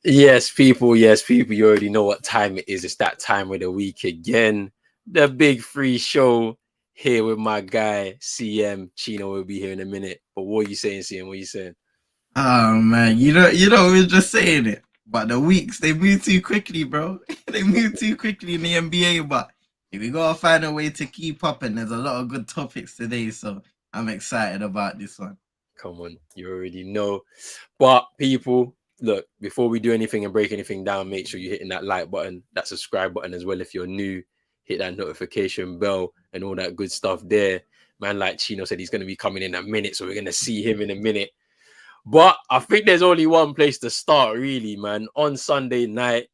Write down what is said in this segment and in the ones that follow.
Yes, people. Yes, people. You already know what time it is. It's that time of the week again. The big free show here with my guy CM. Chino will be here in a minute. But what are you saying, CM? What are you saying? Oh man, we're just saying it. But the weeks they move too quickly, bro. They move too quickly in the NBA. But we gotta find a way to keep up, and there's a lot of good topics today. So I'm excited about this one. Come on, you already know. But people, look, before we do anything and break anything down, make sure you're hitting that like button, that subscribe button as well. If you're new, hit that notification bell and all that good stuff there. Man, like Chino said, he's going to be coming in a minute, so we're going to see him in a minute. But I think there's only one place to start, really, man. On Sunday night,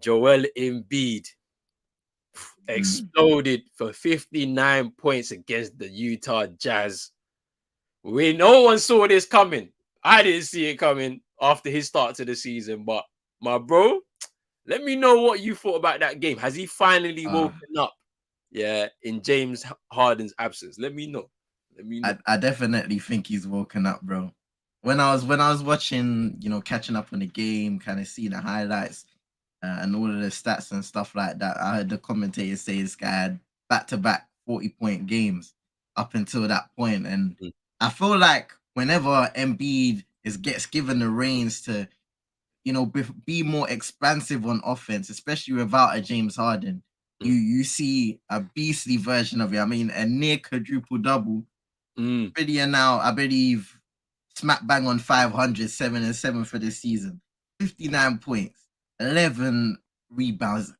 Joel Embiid exploded for 59 points against the Utah Jazz. No one saw this coming. I didn't see it coming after his start to the season. But my bro, let me know what you thought about that game. Has he finally woken up? Yeah, in James Harden's absence. Let me know. I definitely think he's woken up, bro. When I was watching, catching up on the game, kind of seeing the highlights and all of the stats and stuff like that, I heard the commentators say this guy had back-to-back 40-point games up until that point, and I feel like whenever Embiid gets given the reins to, be more expansive on offense, especially without a James Harden, you see a beastly version of it. I mean, a near quadruple double. Already now, I believe, smack bang on 500, 7 and 7 for this season. 59 points, 11 rebounds,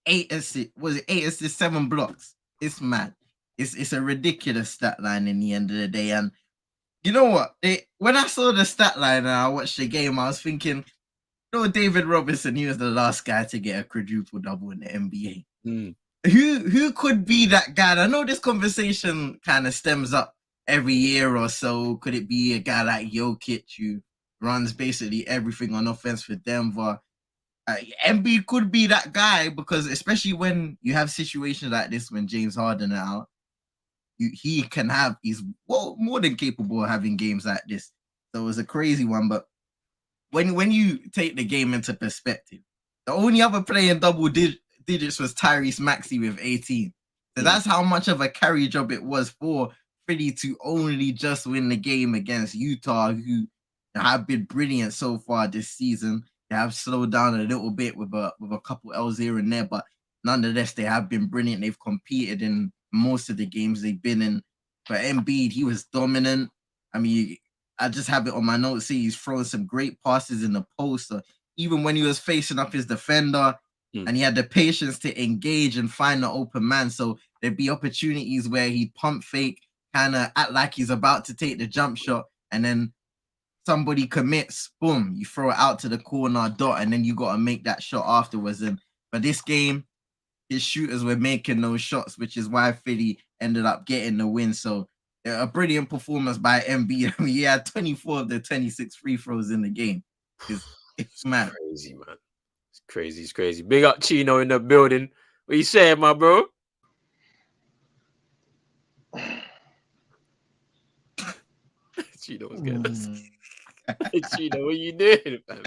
8 assists. Was it 8 assists, 7 blocks? It's mad. It's a ridiculous stat line in the end of the day. And you know what? When I saw the stat line and I watched the game, I was thinking, David Robinson, he was the last guy to get a quadruple double in the NBA. Who could be that guy? I know this conversation kind of stems up every year or so. Could it be a guy like Jokic who runs basically everything on offense for Denver? Embiid could be that guy because especially when you have situations like this when James Harden are out, he's more than capable of having games like this. So it was a crazy one. But when you take the game into perspective, the only other player in double digits was Tyrese Maxey with 18. So that's how much of a carry job it was for Philly to only just win the game against Utah, who have been brilliant so far this season. They have slowed down a little bit with a couple L's here and there, but nonetheless, they have been brilliant. They've competed in most of the games they've been in. But Embiid, he was dominant. I mean, I just have it on my notes. See, he's throwing some great passes in the post. Even when he was facing up his defender, and he had the patience to engage and find the open man. So there'd be opportunities where he'd pump fake, kind of act like he's about to take the jump shot, and then somebody commits, boom, you throw it out to the corner dot, and then you got to make that shot afterwards. And for this game, his shooters were making those shots, which is why Philly ended up getting the win. So a brilliant performance by Embiid. I mean, he had 24 of the 26 free throws in the game. It's mad. Crazy, man. It's crazy. Big up Chino in the building. What you saying, my bro? Chino was getting us. Chino, what you doing, man?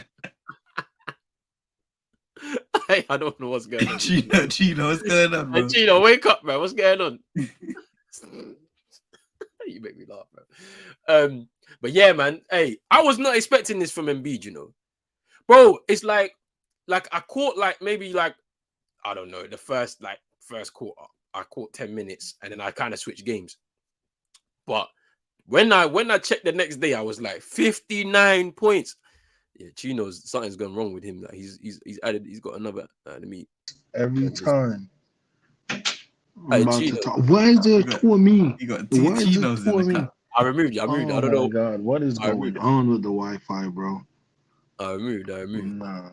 I don't know what's going on. Chino, what's going on, bro? Chino, wake up, man. What's going on? You make me laugh, bro. But yeah, man. Hey, I was not expecting this from Embiid, bro. It's like I caught maybe I don't know, the first quarter. I caught 10 minutes and then I kind of switched games. But when I checked the next day, I was like 59 points. Yeah, Chino's something's gone wrong with him. Like he's got another enemy. Every time. Hey, why is there two of me? You got two Chinos in the cup. I removed you. I don't know. Oh my God, what is going on with the Wi-Fi, bro? I removed. Nah.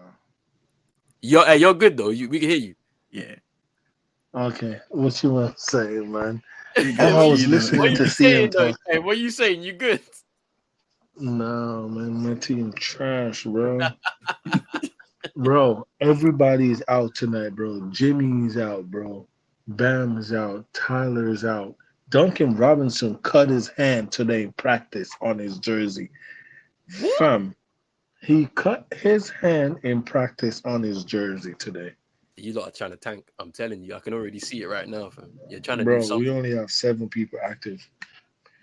You're good though. We can hear you. Yeah. Okay, what you want to say, man? I was listening to CM talk. Hey, what are you saying? You good? No, man, my team trash, bro. Bro, everybody's out tonight, bro. Jimmy's out, bro. Bam is out. Tyler's out. Duncan Robinson cut his hand today in practice on his jersey. Fam, He cut his hand in practice on his jersey today. You lot are trying to tank. I'm telling you, I can already see it right now, fam. You're trying to do Bro, we something. only have 7 people active.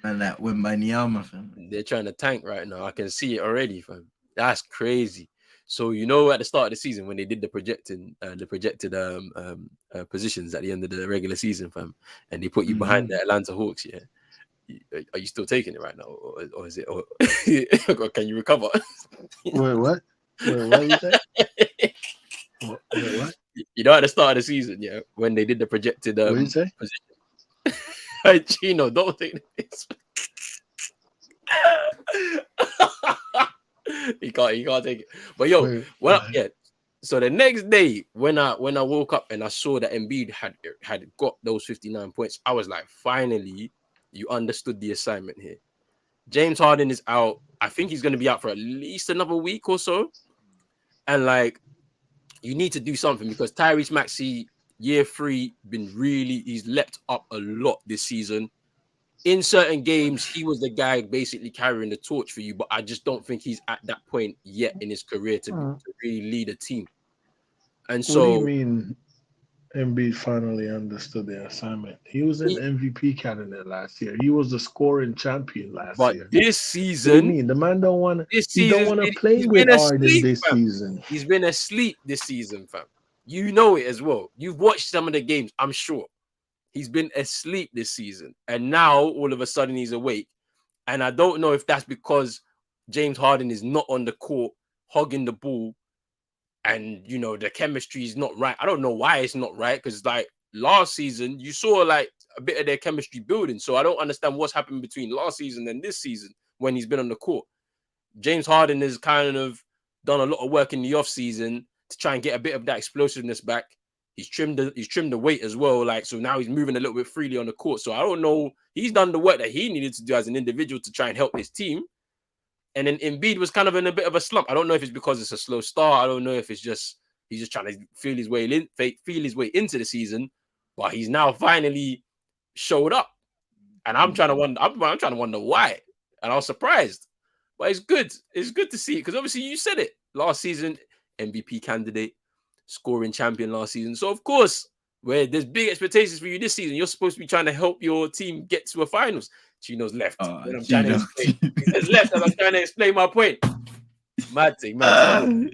Man, that win by Niama, fam. They're trying to tank right now. I can see it already, fam. That's crazy. So you know, at the start of the season when they did the projected positions at the end of the regular season, fam, and they put you behind the Atlanta Hawks, yeah. Are you still taking it right now, or is it? Or can you recover? Wait, what? Wait, what you say? Wait, what? You know, at the start of the season, yeah, when they did the projected What you say? position. Hey, Chino, don't take this. He can't take it. But yo, Wait, well, yeah. So the next day, when I woke up and I saw that Embiid had got those 59 points, I was like, finally, you understood the assignment here. James Harden is out. I think he's going to be out for at least another week or so. And like, you need to do something because Tyrese Maxey, year 3, he's leapt up a lot this season. In certain games, he was the guy basically carrying the torch for you, but I just don't think he's at that point yet in his career to really lead a team. And what do you so, mean Embiid finally understood the assignment? He was an MVP candidate last year. He was the scoring champion last but year. this What do you season, mean? The man don't want this he don't season's want to been, play he's with been Harden asleep, this fam. season. He's been asleep this season, fam. You know it as well. You've watched some of the games, I'm sure. He's been asleep this season. And now, all of a sudden, he's awake. And I don't know if that's because James Harden is not on the court, hogging the ball, and, you know, the chemistry is not right. I don't know why it's not right, because, like, last season, you saw, like, a bit of their chemistry building. So I don't understand what's happened between last season and this season when he's been on the court. James Harden has kind of done a lot of work in the offseason to try and get a bit of that explosiveness back. He's trimmed the weight as well. Like, so now he's moving a little bit freely on the court. So I don't know. He's done the work that he needed to do as an individual to try and help his team. And then Embiid was kind of in a bit of a slump. I don't know if it's because it's a slow start. I don't know if it's just he's just trying to feel his way into the season. But he's now finally showed up. And I'm trying to wonder why. And I was surprised. But it's good. It's good to see it because obviously you said it last season, MVP candidate, scoring champion last season. So of course, where there's big expectations for you this season, you're supposed to be trying to help your team get to a finals. Chino's left. When I'm trying to explain. He says left as I'm trying to explain my point. Mad thing. I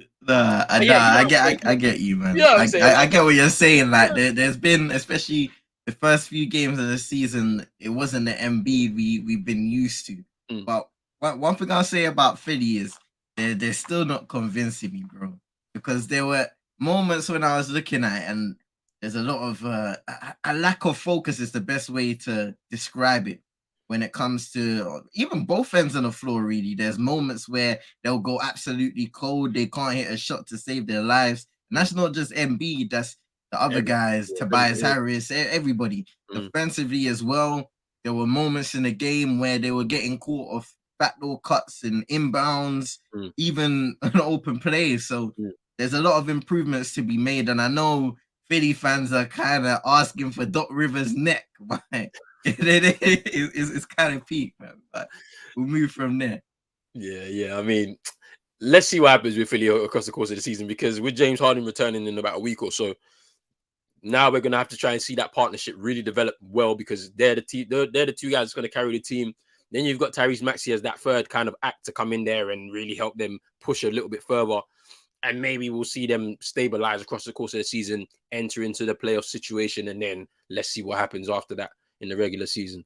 get you, man. You know what I'm saying? I get what you're saying. Like there's been, especially the first few games of the season, it wasn't the Embiid we've been used to. But one thing I'll say about Philly is they're still not convincing me, bro. Because there were moments when I was looking at it and there's a lot of a lack of focus is the best way to describe it. When it comes to even both ends of the floor, really, there's moments where they'll go absolutely cold. They can't hit a shot to save their lives. And that's not just Embiid, that's the other guys, Tobias Harris, everybody. Defensively as well, there were moments in the game where they were getting caught off backdoor cuts and inbounds, even an open play. So there's a lot of improvements to be made. And I know Philly fans are kind of asking for Doc Rivers' neck, but it's kind of peak, man. But we'll move from there. Yeah. I mean, let's see what happens with Philly across the course of the season, because with James Harden returning in about a week or so, now we're gonna have to try and see that partnership really develop well, because they're the two guys that's gonna carry the team. Then you've got Tyrese Maxey as that third kind of act to come in there and really help them push a little bit further. And maybe we'll see them stabilize across the course of the season, enter into the playoff situation, and then let's see what happens after that in the regular season.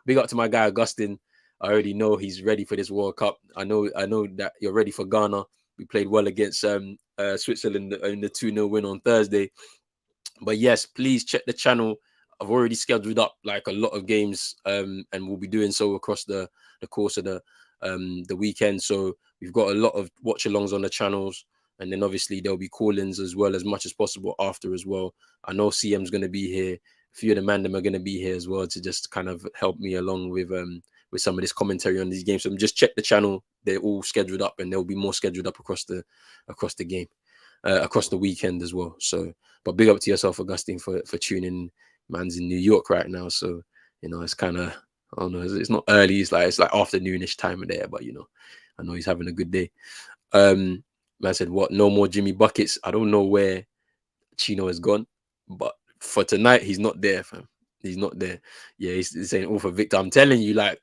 Big up to my guy Augustin. I already know he's ready for this World Cup. I know that you're ready for Ghana. We played well against Switzerland in the 2-0 win on Thursday. But yes, please check the channel. I've already scheduled up like a lot of games, and we'll be doing so across the course of the weekend. So we've got a lot of watch-alongs on the channels, and then obviously there'll be call-ins as well, as much as possible after as well. I know CM's going to be here. A few of the mandem are going to be here as well to just kind of help me along with some of this commentary on these games. So just check the channel. They're all scheduled up, and there'll be more scheduled up across the game, across the weekend as well. So, but big up to yourself, Augustine, for tuning in. Man's in New York right now, so you know it's kind of, I don't know, it's not early. It's like afternoonish time of there, but you know, I know he's having a good day. Man said, what? No more Jimmy Buckets. I don't know where Chino has gone, but for tonight, he's not there, fam. He's not there. Yeah, he's saying all for Victor. I'm telling you, like,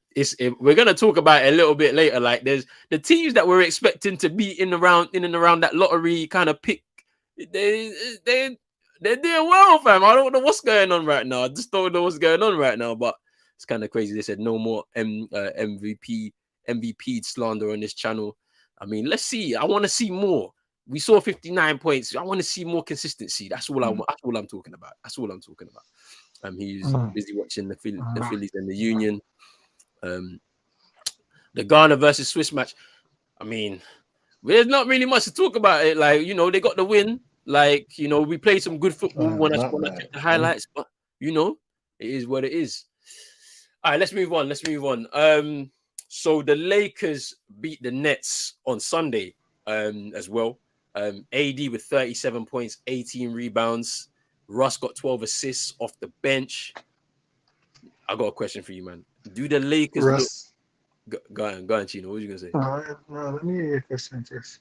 we're gonna talk about it a little bit later. Like, there's the teams that we're expecting to be in and around that lottery kind of pick. They're doing well, fam. I don't know what's going on right now. I just don't know what's going on right now. But it's kind of crazy. They said no more MVP slander on this channel. I mean, let's see. I want to see more. We saw 59 points. I want to see more consistency. That's all I want. That's all I'm talking about. That's all I'm talking about. He's busy watching the Phillies and the Union. The Ghana versus Swiss match. I mean, there's not really much to talk about it. Like, you know, they got the win. Like, you know, we played some good football when I checked the highlights, but you know, it is what it is. All right, let's move on. So the Lakers beat the Nets on Sunday as well. AD with 37 points, 18 rebounds. Russ got 12 assists off the bench. I got a question for you, man. Do the Lakers Go on, Chino. What were you gonna say? No, let me hear your question first.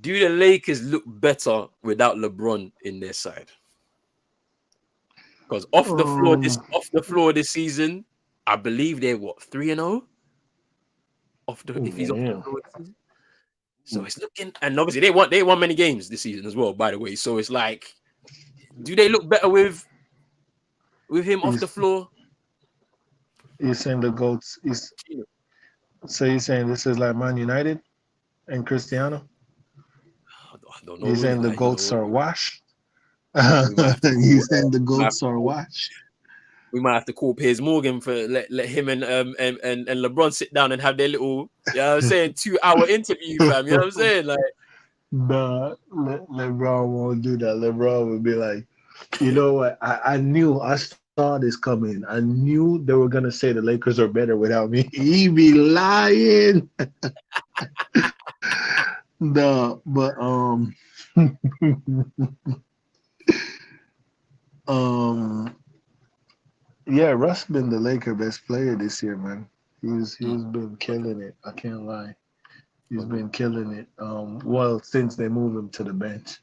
Do the Lakers look better without LeBron in their side? Because off the floor this season, I believe they're 3-0. If he's off the floor this season. So it's looking, and obviously they won many games this season as well, by the way. So it's like, do they look better with him off the floor? You're saying the GOATs so you're saying this is like Man United and Cristiano? I don't know. You're saying the GOATs are washed? You saying the GOATs are washed? We might have to call Piers Morgan for let him and LeBron sit down and have their little, you know what I'm saying, 2-hour interview, fam. You know what I'm saying? Like, nah, LeBron won't do that. LeBron would be like, you know what? I saw this coming. I knew they were gonna say the Lakers are better without me. He be lying. No, but yeah, Russ been the Laker best player this year, man. He's been killing it. I can't lie. He's been killing it. Well, since they moved him to the bench.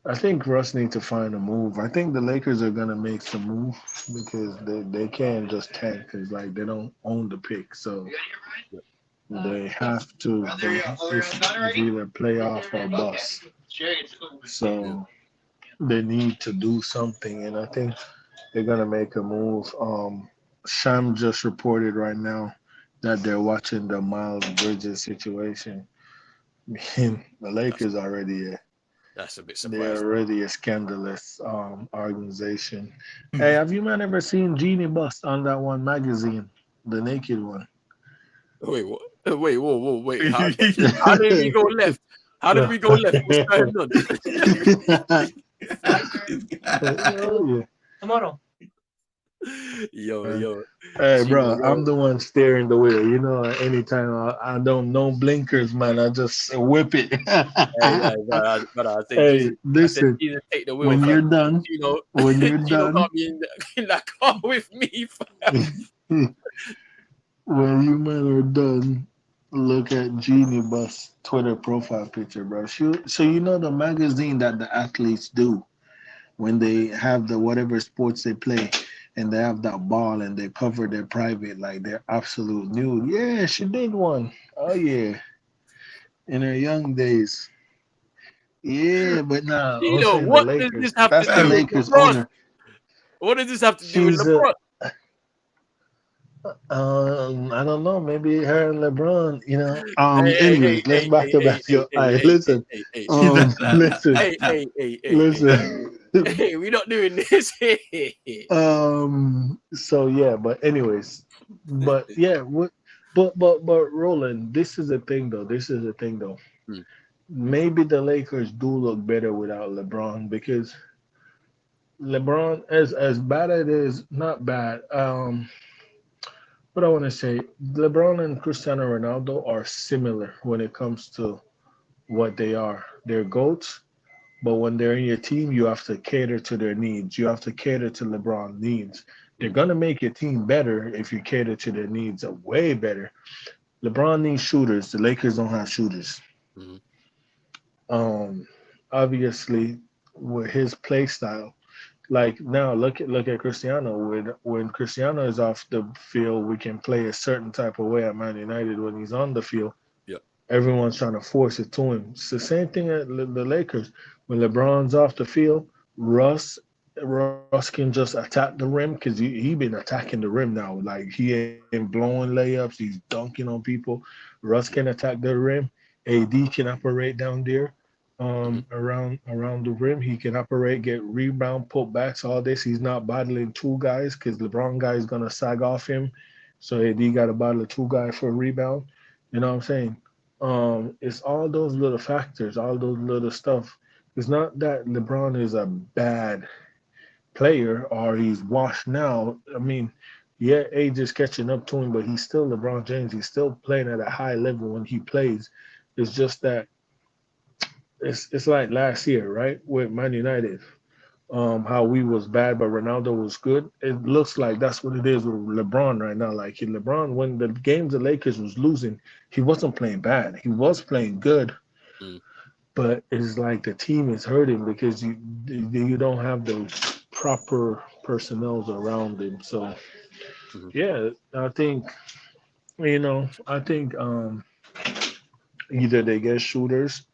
I think Russ needs to find a move. I think the Lakers are gonna make some move because they can't just tank because like they don't own the pick, so they have to it's either playoff or bust. So they need to do something, and I think they're gonna make a move. Sham just reported right now that they're watching the Miles Bridges situation. The Lakers already. That's a bit surprising. They're already a scandalous organization. Hey, have you man ever seen Genie Bust on that one magazine, the naked one? Wait, what? Wait. How did we go left? How did we go left? What's going on? Tomorrow. Yo. Hey, bro, I'm the one steering the wheel. You know, anytime I don't know blinkers, man, I just whip it. Hey, listen, take the wheel, when you're done, when you're done, can't be in that car with me. When you men are done, look at Genie Bus Twitter profile picture, bro. So you know the magazine that the athletes do when they have the whatever sports they play and they have that ball and they cover their private, like their absolute nude. Yeah, she did one. Oh yeah. In her young days. Yeah, but nah, what does this have to do with LeBron? What does this have to do with LeBron? I don't know. Maybe her and LeBron, you know. Anyways, let's back to back. Listen. Hey, we're not doing this. So yeah, but anyways, but yeah, but Roland, this is the thing though. Maybe the Lakers do look better without LeBron because LeBron, as bad as it is, not bad. What I want to say, LeBron and Cristiano Ronaldo are similar when it comes to what they are. They're GOATs, but when they're in your team, you have to cater to their needs. You have to cater to LeBron's needs. They're going to make your team better if you cater to their needs way better. LeBron needs shooters. The Lakers don't have shooters. Mhm. Um, Obviously, with his play style, like now, look at Cristiano. When Cristiano is off the field, we can play a certain type of way at Man United. When he's on the field, Yeah. everyone's trying to force it to him. It's the same thing at the Lakers. When LeBron's off the field, Russ Russ can just attack the rim because he been attacking the rim now. Like he ain't blowing layups, he's dunking on people. Russ can attack the rim. AD can operate down there, Mhm. around the rim. He can operate, get rebound, putbacks, all this. He's not battling two guys because LeBron guy is gonna sag off him. So AD got to battle two guys for a rebound. You know what I'm saying? It's all those little factors, all those little stuff. It's not that LeBron is a bad player or he's washed now. I mean, yeah, age is catching up to him, but he's still LeBron James. He's still playing at a high level when he plays. It's just that it's like last year, right, with Man United. How we was bad, but Ronaldo was good. It looks like that's what it is with LeBron right now. Like LeBron, when the games the Lakers was losing, he wasn't playing bad. He was playing good, Mm. but it's like the team is hurting because you don't have those proper personnel around him. So Mhm. yeah, I think I think either they get shooters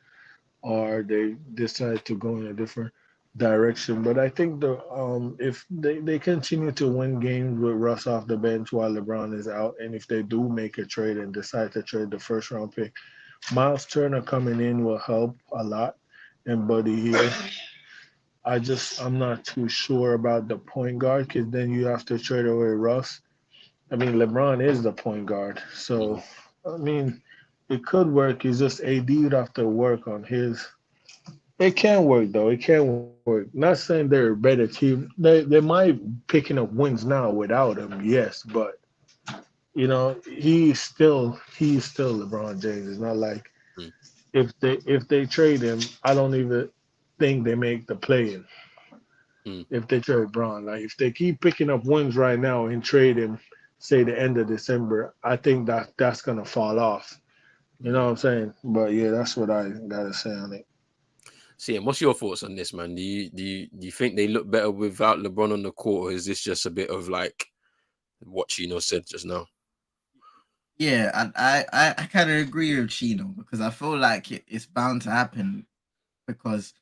or they decide to go in a different direction. But I think if they continue to win games with Russ off the bench while LeBron is out, and if they do make a trade and decide to trade the first round pick, Miles Turner coming in will help a lot. And Buddy here, I'm not too sure about the point guard because then you have to trade away Russ. I mean, LeBron is the point guard, so Mhm. I mean, it could work. It's just AD would have to work on his. It can work though. It can work. Not saying they're a better team. They might picking up wins now without him. Yes, but he's still LeBron James. It's not like Mm. if they trade him, I don't even think they make the play in. Mm. If they trade Braun, like if they keep picking up wins right now and trade him, say the end of December, I think that's gonna fall off. You know Mm. what I'm saying? But yeah, that's what I gotta say on it. See, and what's your thoughts on this, man? Do you think they look better without LeBron on the court, or is this just a bit of like what Chino said just now? Yeah, I kind of agree with Chino because I feel like it's bound to happen because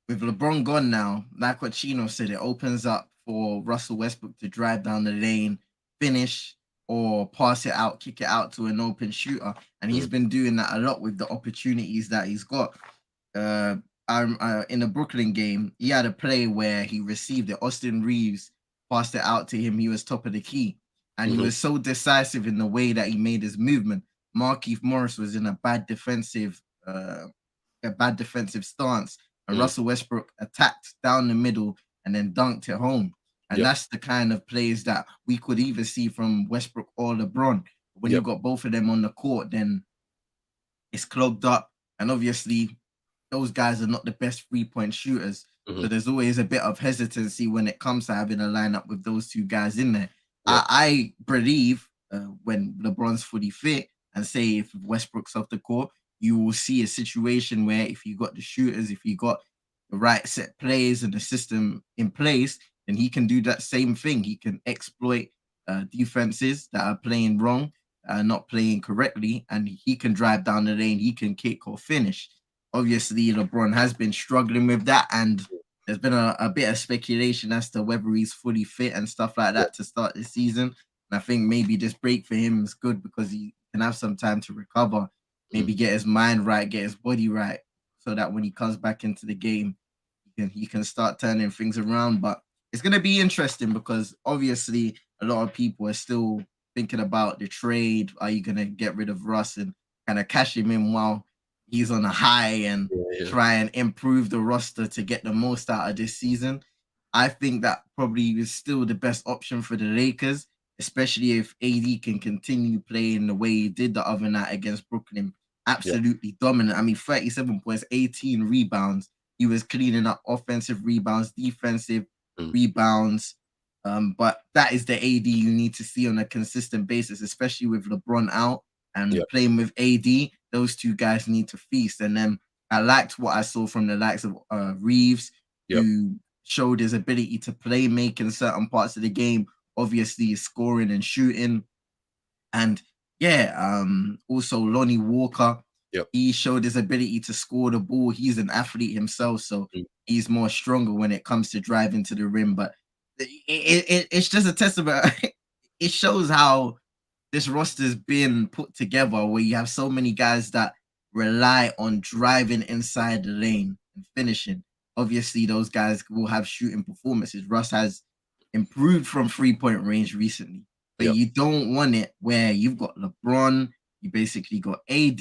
with LeBron gone now, like what Chino said, it opens up for Russell Westbrook to drive down the lane, finish, or pass it out, kick it out to an open shooter. And he's Mm. been doing that a lot with the opportunities that he's got. Uh, in the Brooklyn game, he had a play where he received it. Austin Reeves passed it out to him. He was top of the key. And he Mhm. was so decisive in the way that he made his movement. Markieff Morris was in a bad defensive stance, and Mm. Russell Westbrook attacked down the middle and then dunked it home. And Yep. that's the kind of plays that we could either see from Westbrook or LeBron. When you Yep. got both of them on the court, then it's clogged up. And obviously, those guys are not the best 3-point shooters. Mhm. So there's always a bit of hesitancy when it comes to having a lineup with those two guys in there. Yep. I believe when LeBron's fully fit and say if Westbrook's off the court, you will see a situation where if you got the shooters, if you got the right set plays and the system in place, then he can do that same thing. He can exploit defenses that are playing wrong, not playing correctly, and he can drive down the lane, he can kick or finish. Obviously, LeBron has been struggling with that, and there's been a bit of speculation as to whether he's fully fit and stuff like Yep. that to start the season. And I think maybe this break for him is good because he can have some time to recover, Mm. maybe get his mind right, get his body right, so that when he comes back into the game, he can start turning things around. But it's gonna be interesting because obviously a lot of people are still thinking about the trade. Are you gonna get rid of Russ and kind of cash him in while he's on a high and Yeah. Yeah. try and improve the roster to get the most out of this season? I think that probably is still the best option for the Lakers, especially if AD can continue playing the way he did the other night against Brooklyn. Yeah. Absolutely dominant. I mean, 37 points, 18 rebounds. He was cleaning up offensive rebounds, defensive Mm. rebounds. But that is the AD you need to see on a consistent basis, especially with LeBron out. and playing with AD, those two guys need to feast. And then I liked what I saw from the likes of Reeves, who showed his ability to play, make in certain parts of the game, obviously scoring and shooting. And also Lonnie Walker, he showed his ability to score the ball. He's an athlete himself, so he's more stronger when it comes to driving to the rim. But it's just a testament. It shows how this roster's been put together, where you have so many guys that rely on driving inside the lane and finishing. Obviously, those guys will have shooting performances. Russ has improved from 3-point range recently, but you don't want it where you've got LeBron, you basically got AD,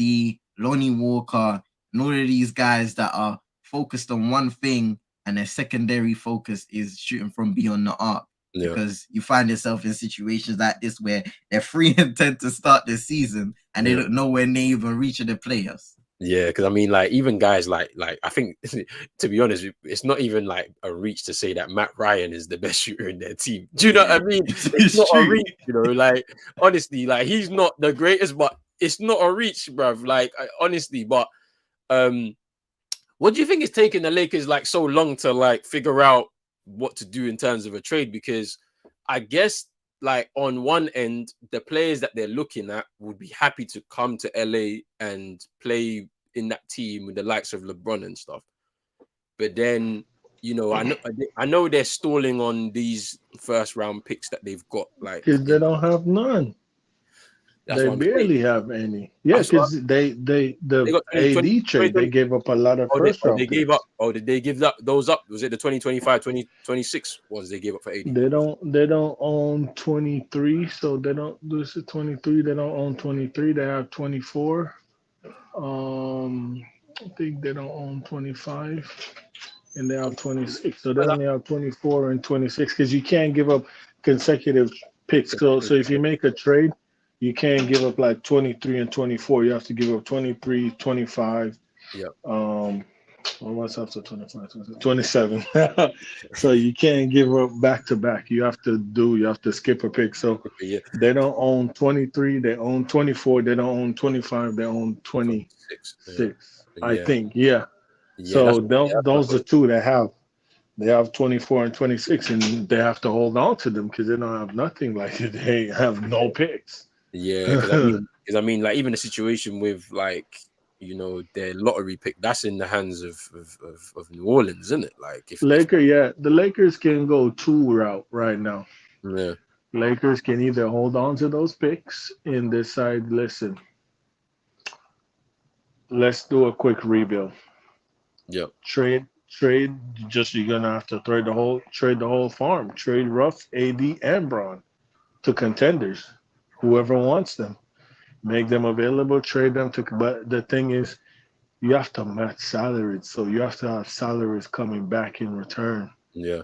Lonnie Walker, and all of these guys that are focused on one thing, and their secondary focus is shooting from beyond the arc. Because you find yourself in situations like this where they're 3-10 to start this season, and they don't know when they even reach the playoffs. Yeah, because I mean, like, even guys like I think, to be honest, it's not even like a reach to say that Matt Ryan is the best shooter in their team. Do you know what I mean? It's not a reach, you know. Like, honestly, like, he's not the greatest, but it's not a reach, bruv. Like, honestly, but what do you think is taking the Lakers like so long to like figure out what to do in terms of a trade? Because I guess, like, on one end, the players that they're looking at would be happy to come to LA and play in that team with the likes of LeBron and stuff. But then, you know, I know they're stalling on these first round picks that they've got, like, because they don't have none. They barely have any. Yeah, because the got AD trade, they gave up a lot of first round picks. Gave up. Oh, did they give those up? Was it the 2025, 2026 ones they gave up for AD? They don't own 23, so they don't. This is 23. They don't own 23. They have 24. I think they don't own 25, and they have 26. So they only have 24 and 26 because you can't give up consecutive picks. So if you make a trade, you can't give up like 23 and 24. You have to give up 23, 25. Yeah. What's up to 25, 27? So you can't give up back to back. You have to skip a pick. So they don't own 23. They own 24. They don't own 25. They own 26. I think. Yeah. So those are two they have. They have 24 and 26, and they have to hold on to them because they don't have nothing. Like, they have no picks. Yeah, because I mean, like, even the situation with, like, you know, their lottery pick, that's in the hands of New Orleans, isn't it? Like, the Lakers can go two route right now. Yeah. Lakers can either hold on to those picks and decide, listen, let's do a quick rebuild. Yeah. Trade. You're gonna have to trade the whole farm. Trade Ruff, AD, and Braun to contenders, whoever wants them. Make them available. Trade them to. But the thing is, you have to match salaries, so you have to have salaries coming back in return. Yeah.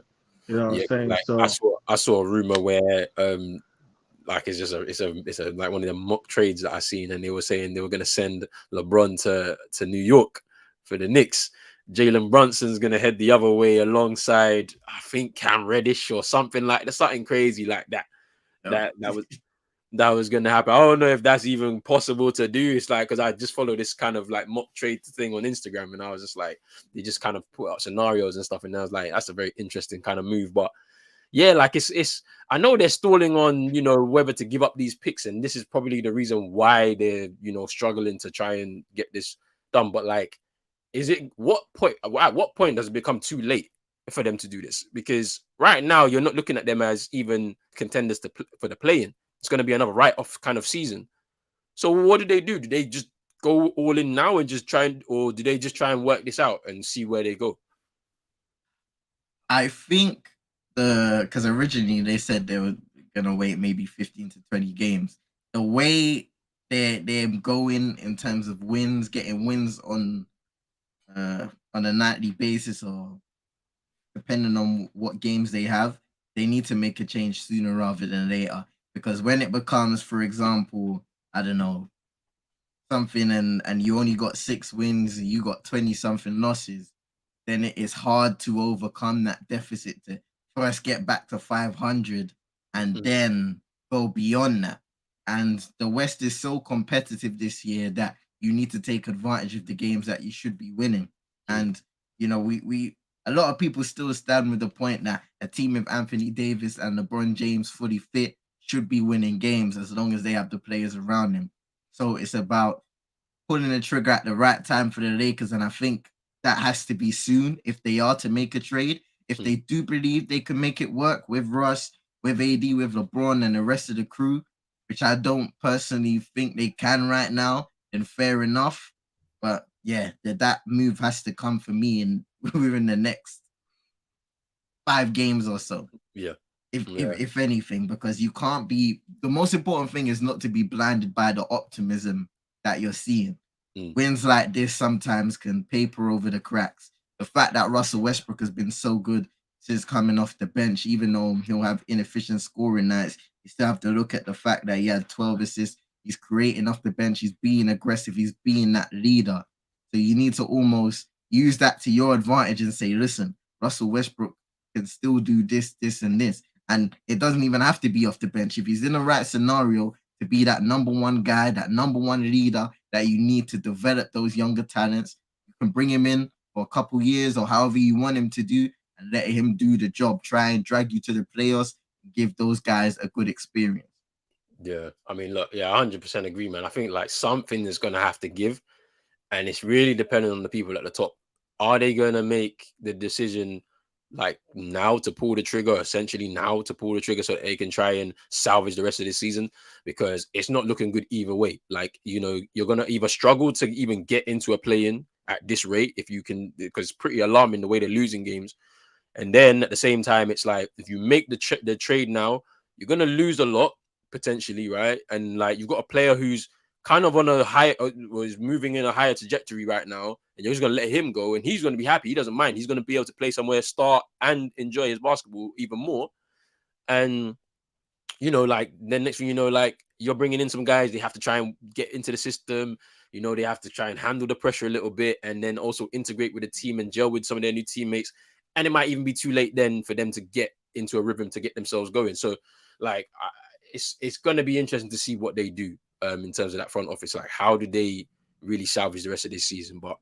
You know what I'm saying? Like, so I saw a rumor where like, it's a like one of the mock trades that I seen, and they were saying they were gonna send LeBron to New York for the Knicks. Jalen Brunson's gonna head the other way alongside, I think, Cam Reddish or something like that, something crazy like that. That was gonna happen. I don't know if that's even possible to do. It's like, because I just follow this kind of like mock trade thing on Instagram, and I was just like, they just kind of put out scenarios and stuff, and I was like, that's a very interesting kind of move. But yeah, like, it's I know they're stalling on, you know, whether to give up these picks, and this is probably the reason why they're, you know, struggling to try and get this done. But, like, at what point does it become too late for them to do this? Because right now you're not looking at them as even contenders for the play-in. It's going to be another write-off kind of season. So what do? Do they just go all in now and just or do they just try and work this out and see where they go? I think because originally they said they were gonna wait maybe 15 to 20 games. The way they're going in terms of wins, getting wins on a nightly basis, or depending on what games they have, they need to make a change sooner rather than later. Because when it becomes, for example, I don't know, something, and you only got 6 wins and you got 20 something losses, then it is hard to overcome that deficit to first get back to 500 and then go beyond that. And the West is so competitive this year that you need to take advantage of the games that you should be winning. And we a lot of people still stand with the point that a team with Anthony Davis and LeBron James fully fit should be winning games as long as they have the players around him. So it's about pulling the trigger at the right time for the Lakers, and I think that has to be soon if they are to make a trade. If they do believe they can make it work with Russ, with AD, with LeBron, and the rest of the crew, which I don't personally think they can right now, then fair enough. But yeah, that move has to come for me in within the next 5 games or so. Yeah. If anything, because you can't be. The most important thing is not to be blinded by the optimism that you're seeing. Wins like this sometimes can paper over the cracks. The fact that Russell Westbrook has been so good since coming off the bench, even though he'll have inefficient scoring nights, you still have to look at the fact that he had 12 assists. He's creating off the bench. He's being aggressive. He's being that leader. So you need to almost use that to your advantage and say, listen, Russell Westbrook can still do this, this, and this. And it doesn't even have to be off the bench. If he's in the right scenario to be that number one guy, that number one leader that you need to develop those younger talents, you can bring him in for a couple years or however you want him to do and let him do the job. Try and drag you to the playoffs and give those guys a good experience. Yeah. I mean, look, yeah, 100% agree, man. I think like something is going to have to give. And it's really dependent on the people at the top. Are they going to make the decision like now to pull the trigger, essentially now to pull the trigger so that they can try and salvage the rest of the season? Because it's not looking good either way. Like, you're going to either struggle to even get into a play-in at this rate if you can, because it's pretty alarming the way they're losing games. And then at the same time, it's like if you make the trade now, you're going to lose a lot potentially, right? And like you've got a player who's kind of on a high, was moving in a higher trajectory right now, and you're just going to let him go, and he's going to be happy. He doesn't mind. He's going to be able to play somewhere, start, and enjoy his basketball even more. And like then next thing you know, like you're bringing in some guys, they have to try and get into the system. They have to try and handle the pressure a little bit, and then also integrate with the team and gel with some of their new teammates. And it might even be too late then for them to get into a rhythm to get themselves going. So, like, it's going to be interesting to see what they do in terms of that front office. Like, how do they really salvage the rest of this season? But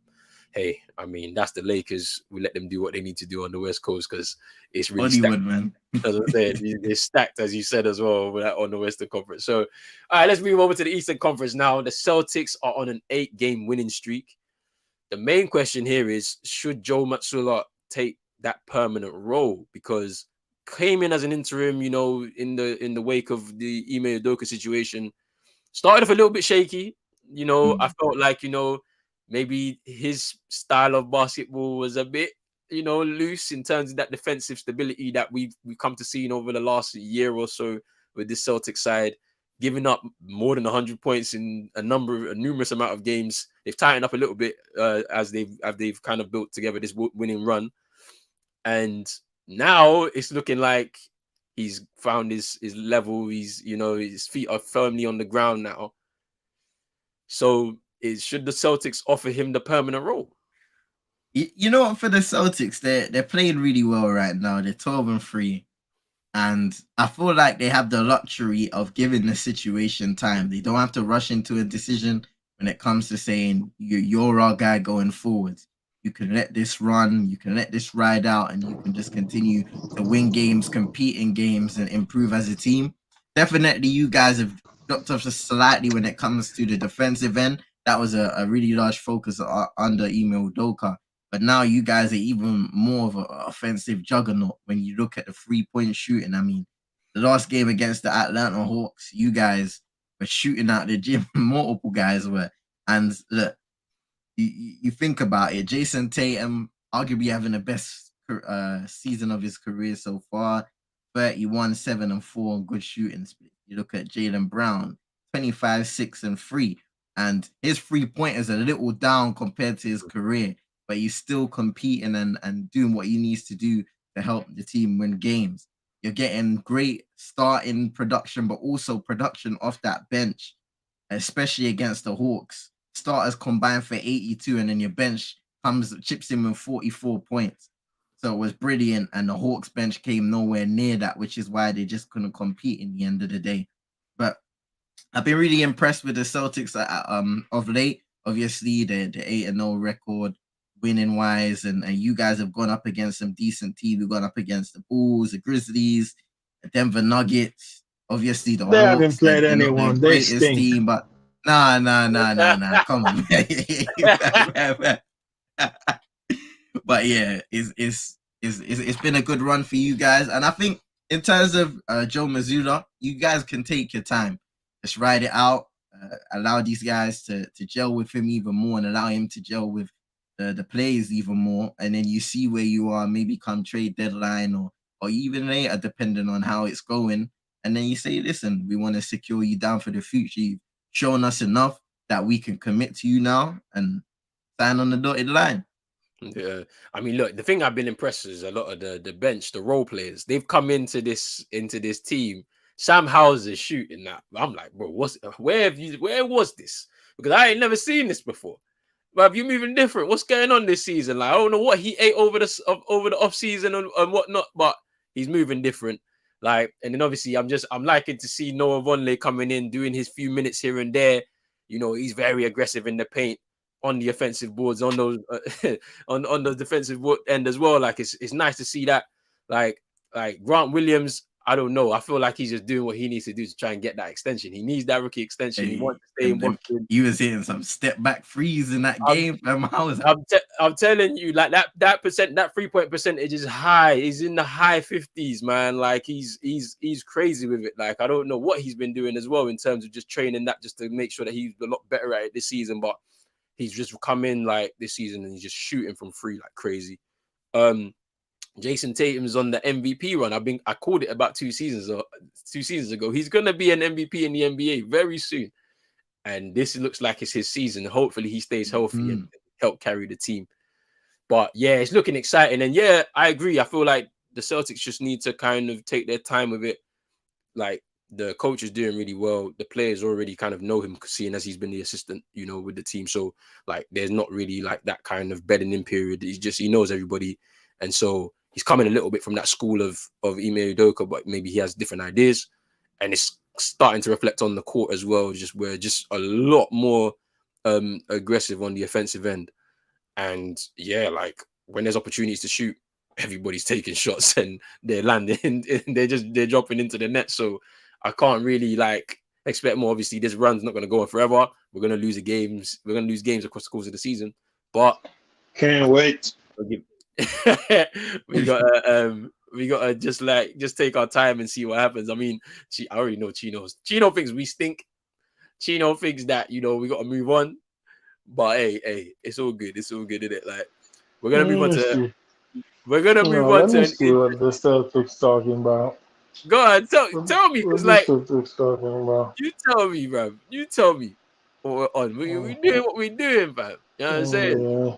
hey, I mean, that's the Lakers. We let them do what they need to do on the West Coast because it's really Hollywood, stacked. man. As I said, it's stacked, as you said as well, on the Western Conference. So, all right, let's move over to the Eastern Conference now. The Celtics are on an 8-game winning streak. The main question here is, should Joe Mazzulla take that permanent role? Because came in as an interim, in the wake of the Ime Udoka situation, started off a little bit shaky. I felt like, maybe his style of basketball was a bit, loose in terms of that defensive stability that we've come to see over the last year or so with this Celtic side, giving up more than 100 points in a numerous amount of games. They've tightened up a little bit as they've kind of built together this winning run, and now it's looking like he's found his level. He's his feet are firmly on the ground now. So should the Celtics offer him the permanent role? You know what? For the Celtics, they're playing really well right now. They're 12-3, and I feel like they have the luxury of giving the situation time. They don't have to rush into a decision when it comes to saying you're our guy going forward. You can let this run, you can let this ride out, and you can just continue to win games, compete in games, and improve as a team. Definitely, you guys have dropped off just slightly when it comes to the defensive end. That was a really large focus under Ime Udoka. But now you guys are even more of an offensive juggernaut when you look at the 3-point shooting. I mean, the last game against the Atlanta Hawks, you guys were shooting out the gym. Multiple guys were. And look, you think about it, Jason Tatum arguably having the best season of his career so far, 31, 7, and 4 on good shooting split. You look at Jaylen Brown, 25, 6, and 3. And his 3-point is a little down compared to his career, but he's still competing and doing what he needs to do to help the team win games. You're getting great starting production, but also production off that bench, especially against the Hawks. Starters combined for 82, and then your bench chips in with 44 points. So it was brilliant, and the Hawks bench came nowhere near that, which is why they just couldn't compete in the end of the day. But I've been really impressed with the Celtics of late. Obviously, the 8-0 record, winning wise, and you guys have gone up against some decent teams. We've gone up against the Bulls, the Grizzlies, the Denver Nuggets. Obviously, the They haven't Hawks. played They're not the anyone. They greatest stink. team, but nah. Come on, man. But yeah, it's been a good run for you guys, and I think in terms of Joe Mazzulla, you guys can take your time, just ride it out, allow these guys to gel with him even more, and allow him to gel with the players even more, and then you see where you are, maybe come trade deadline or even later, depending on how it's going, and then you say, listen, we want to secure you down for the future. You've shown us enough that we can commit to you now and sign on the dotted line. Yeah, I mean, look, the thing I've been impressed with is a lot of the bench, the role players. They've come into this team. Sam Howell's is shooting that. I'm like, bro, where was this? Because I ain't never seen this before. But you're moving different. What's going on this season? Like, I don't know what he ate over the off season and whatnot, but he's moving different. Like, and then obviously I'm liking to see Noah Vonleh coming in, doing his few minutes here and there. You know, he's very aggressive in the paint, on the offensive boards, on those on the defensive end as well. Like it's nice to see that. Like Grant Williams, I don't know. I feel like he's just doing what he needs to do to try and get that extension. He needs that rookie extension. He wants to stay in Boston. He was hitting some step back threes in that game. I'm telling you, like that 3-point percentage is high. He's in the high 50s, man. Like he's crazy with it. Like I don't know what he's been doing as well in terms of just training that, just to make sure that he's a lot better at it this season. But he's just come in like this season and he's just shooting from free like crazy. Jason Tatum's on the MVP run. I called it about 2 seasons ago. He's gonna be an MVP in the NBA very soon, and this looks like it's his season. Hopefully, he stays healthy and help carry the team. But yeah, it's looking exciting, and yeah, I agree. I feel like the Celtics just need to kind of take their time with it. Like the coach is doing really well. The players already kind of know him, seeing as he's been the assistant, you know, with the team. So like, there's not really like that kind of bedding in period. He knows everybody, and so he's coming a little bit from that school of Ime Udoka, but maybe he has different ideas, and it's starting to reflect on the court as well. We're just a lot more aggressive on the offensive end, and yeah, like when there's opportunities to shoot, everybody's taking shots and they're landing and they're dropping into the net. So I can't really like expect more. Obviously, this run's not going to go on forever. We're going to lose games. We're going to lose games across the course of the season. But can't wait. we got just take our time and see what happens. I mean, I already know Chino thinks we stink. Chino thinks that, you know, we got to move on. But hey, it's all good. It's all good, isn't it? Like we're gonna move on to. We're gonna move on to. Let me see what the Celtics talking about. Go on, tell me, because like talking about. You tell me, bro. You tell me what we're on. We doing what we doing, bro. You know what I'm saying? Yeah.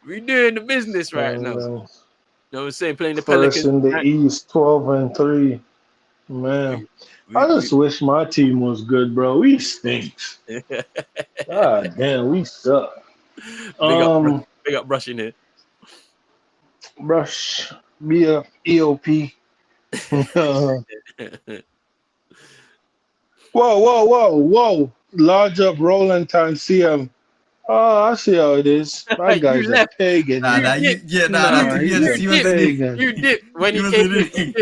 We doing the business right now. You know what I'm saying? Playing the Pelicans. First in the East, 12-3. Man, I just wish my team was good, bro. We stink. God damn, we suck. Big up brushing here. Brush, be a EOP. Whoa. Large up, Roland Tansium. Oh, I see how it is. My guy's a pagan. You dipped when he came in.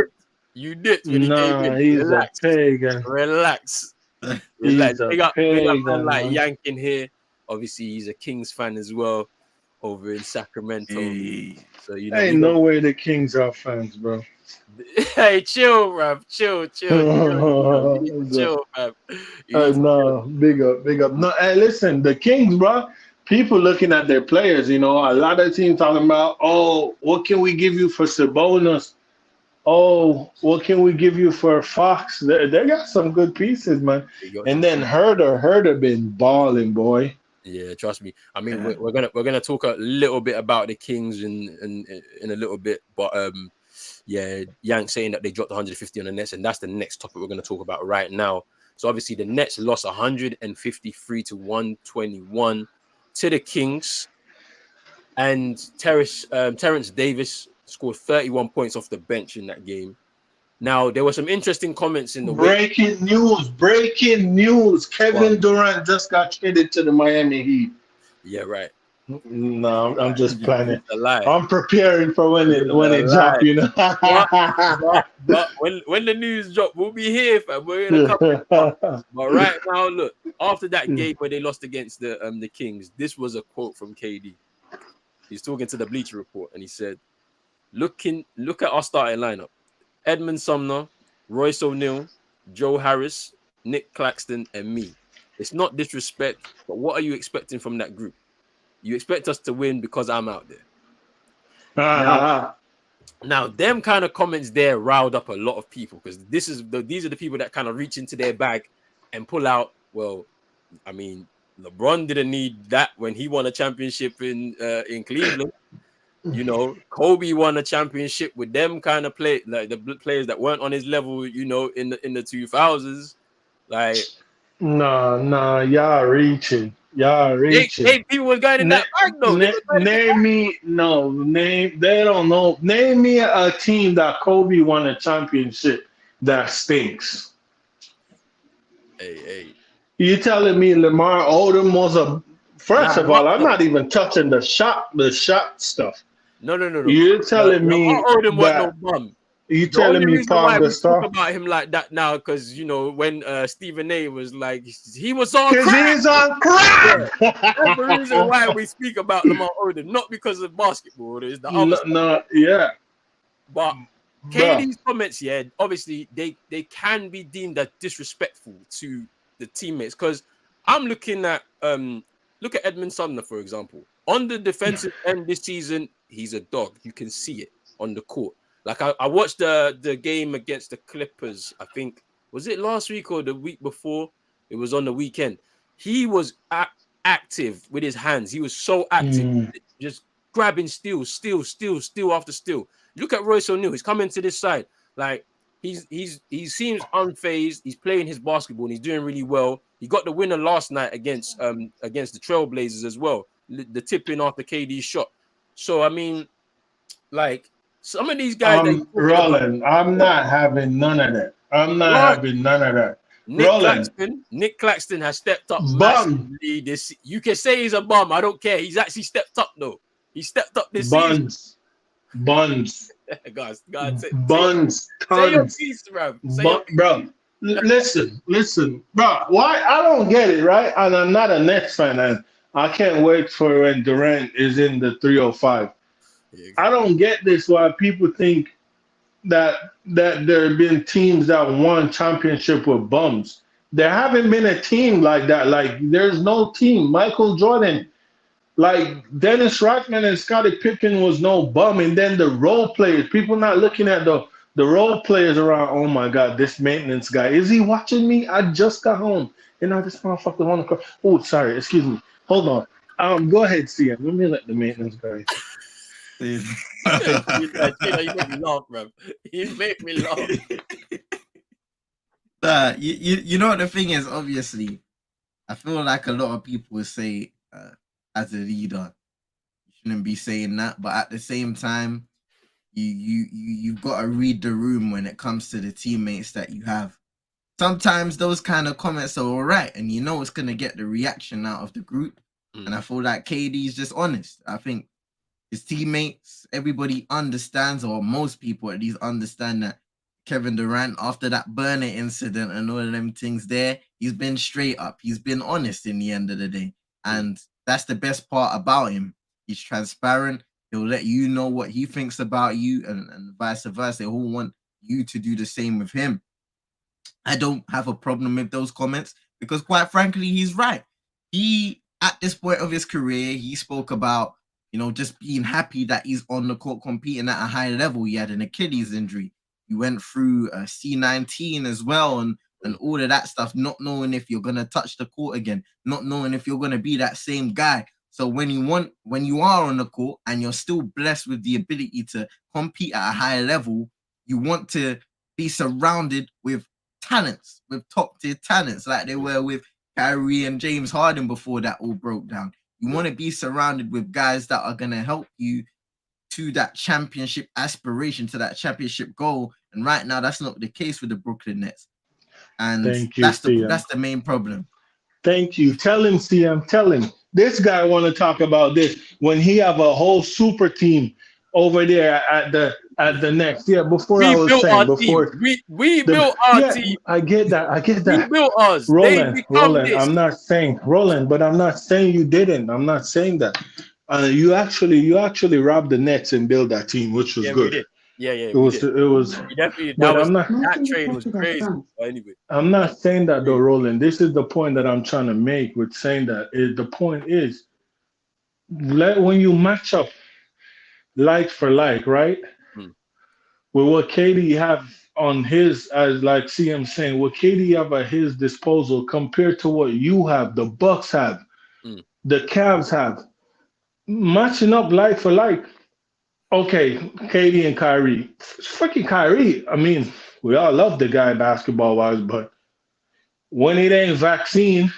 You dipped when he came in. He's a pagan. Relax. Big up man like Yankin here. Obviously, he's a Kings fan as well over in Sacramento. Hey. So you know, ain't no way the Kings are fans, bro. Hey, chill, bruv. Chill, bruv. No, big up. No, hey, listen, the Kings, bro. People looking at their players, you know, a lot of teams talking about, oh, what can we give you for Sabonis? Oh, what can we give you for Fox? They got some good pieces, man. And then Herder been balling, boy. Yeah, trust me. I mean, we're gonna talk a little bit about the Kings in a little bit, but yeah, Yank saying that they dropped 150 on the Nets, and that's the next topic we're gonna talk about right now. So obviously the Nets lost 153 to 121 to the Kings, and Terrence Davis scored 31 points off the bench in that game. Now there were some interesting comments in the wake. Breaking news. Kevin Durant just got traded to the Miami Heat. Yeah, right. No, I'm just planning. It's a lie. I'm preparing for when it drop, you know. But when the news drop, we'll be here, fam. We're in a couple of months. But right now, look, after that game where they lost against the Kings, this was a quote from KD. He's talking to the Bleacher Report, and he said, look at our starting lineup. Edmund Sumner, Royce O'Neal, Joe Harris, Nick Claxton, and me. It's not disrespect, but what are you expecting from that group? You expect us to win because I'm out there. Now, them kind of comments there riled up a lot of people because these are the people that kind of reach into their bag and pull out. Well, I mean, LeBron didn't need that when he won a championship in Cleveland. You know, Kobe won a championship with them kind of like the players that weren't on his level. You know, in the 2000s, like no, y'all reaching. People were going in that bag though. They don't know. Name me a team that Kobe won a championship that stinks. Hey. You telling me Lamar Odom was a? First of all, I'm not even touching the shot stuff. No. You're telling me Lamar Odom wasn't no bum. You telling me Paul Gasol about him like that now because you know when Stephen A was like he was on crack. Because he's on crack. Yeah. That's the reason why we speak about Lamar Odom, not because of basketball. It's the other stuff. Yeah. But KD's comments, yeah, obviously they can be deemed as disrespectful to the teammates because I'm looking at look at Edmund Sumner for example. On the defensive end this season, he's a dog. You can see it on the court. Like I watched the game against the Clippers. I think was it last week or the week before? It was on the weekend. He was active with his hands. He was so active, just grabbing steal after steal. Look at Royce O'Neal. He's coming to this side. Like he seems unfazed. He's playing his basketball and he's doing really well. He got the winner last night against the Trailblazers as well. The tip in after KD's shot. So I mean, like. Some of these guys, Roland, I'm not having none of that. Nick Claxton has stepped up massively this. You can say he's a bum. I don't care. He's actually stepped up though. He stepped up this season. Buns. Guys, buns. Say your piece, bro. Bro, listen, bro. Why I don't get it, right? And I'm not a Nets fan, and I can't wait for when Durant is in the 305. I don't get this why people think that there have been teams that won championship with bums. There haven't been a team like that. Like there's no team. Michael Jordan, like Dennis Rodman and Scottie Pippen was no bum. And then the role players, people not looking at the role players around. Oh my God, this maintenance guy. Is he watching me? I just got home. And I just motherfucker on the car. Oh, sorry, excuse me. Hold on. Go ahead, CM. Let me let the maintenance guy. You make me laugh, bro. You make me laugh. You know what the thing is? Obviously, I feel like a lot of people would say, as a leader, you shouldn't be saying that. But at the same time, you've got to read the room when it comes to the teammates that you have. Sometimes those kind of comments are all right, and you know it's gonna get the reaction out of the group. And I feel like KD is just honest. I think. His teammates, everybody understands, or most people at least understand that Kevin Durant, after that burner incident and all of them things there, he's been straight up. He's been honest in the end of the day. And that's the best part about him. He's transparent. He'll let you know what he thinks about you and vice versa. He'll want you to do the same with him. I don't have a problem with those comments because quite frankly, he's right. He, at this point of his career, he spoke about just being happy that he's on the court competing at a high level. He had an Achilles injury. He went through C19 as well and all of that stuff, not knowing if you're going to touch the court again, not knowing if you're going to be that same guy. So when you are on the court and you're still blessed with the ability to compete at a high level, you want to be surrounded with talents, with top-tier talents like they were with Kyrie and James Harden before that all broke down. You want to be surrounded with guys that are going to help you to that championship aspiration, to that championship goal. And right now, that's not the case with the Brooklyn Nets. And Thank you, CM. that's the main problem. Thank you. Tell him, CM. Tell him. This guy want to talk about this when he have a whole super team over there at the next. Yeah, before I We was built saying our team. before We the built our yeah, team. I get that. I get We that. built us. They Roland, become Roland, this. I'm not saying Roland, but I'm not saying you didn't. I'm not saying that. You actually robbed the Nets and built that team, which was Yeah, we good. did. Yeah, It we was did. it was We definitely but I'm not that trade was crazy. But anyway, I'm not saying that though, crazy. Roland. This is the point that I'm trying to make with saying that the point is when you match up like for like, right? Mm, With what KD have on his, as like CM saying, what KD have at his disposal compared to what you have, the Bucks have, mm, the Cavs have, matching up like for like. Okay, KD and Kyrie, freaking Kyrie. I mean, we all love the guy basketball wise, but when it ain't vaccine,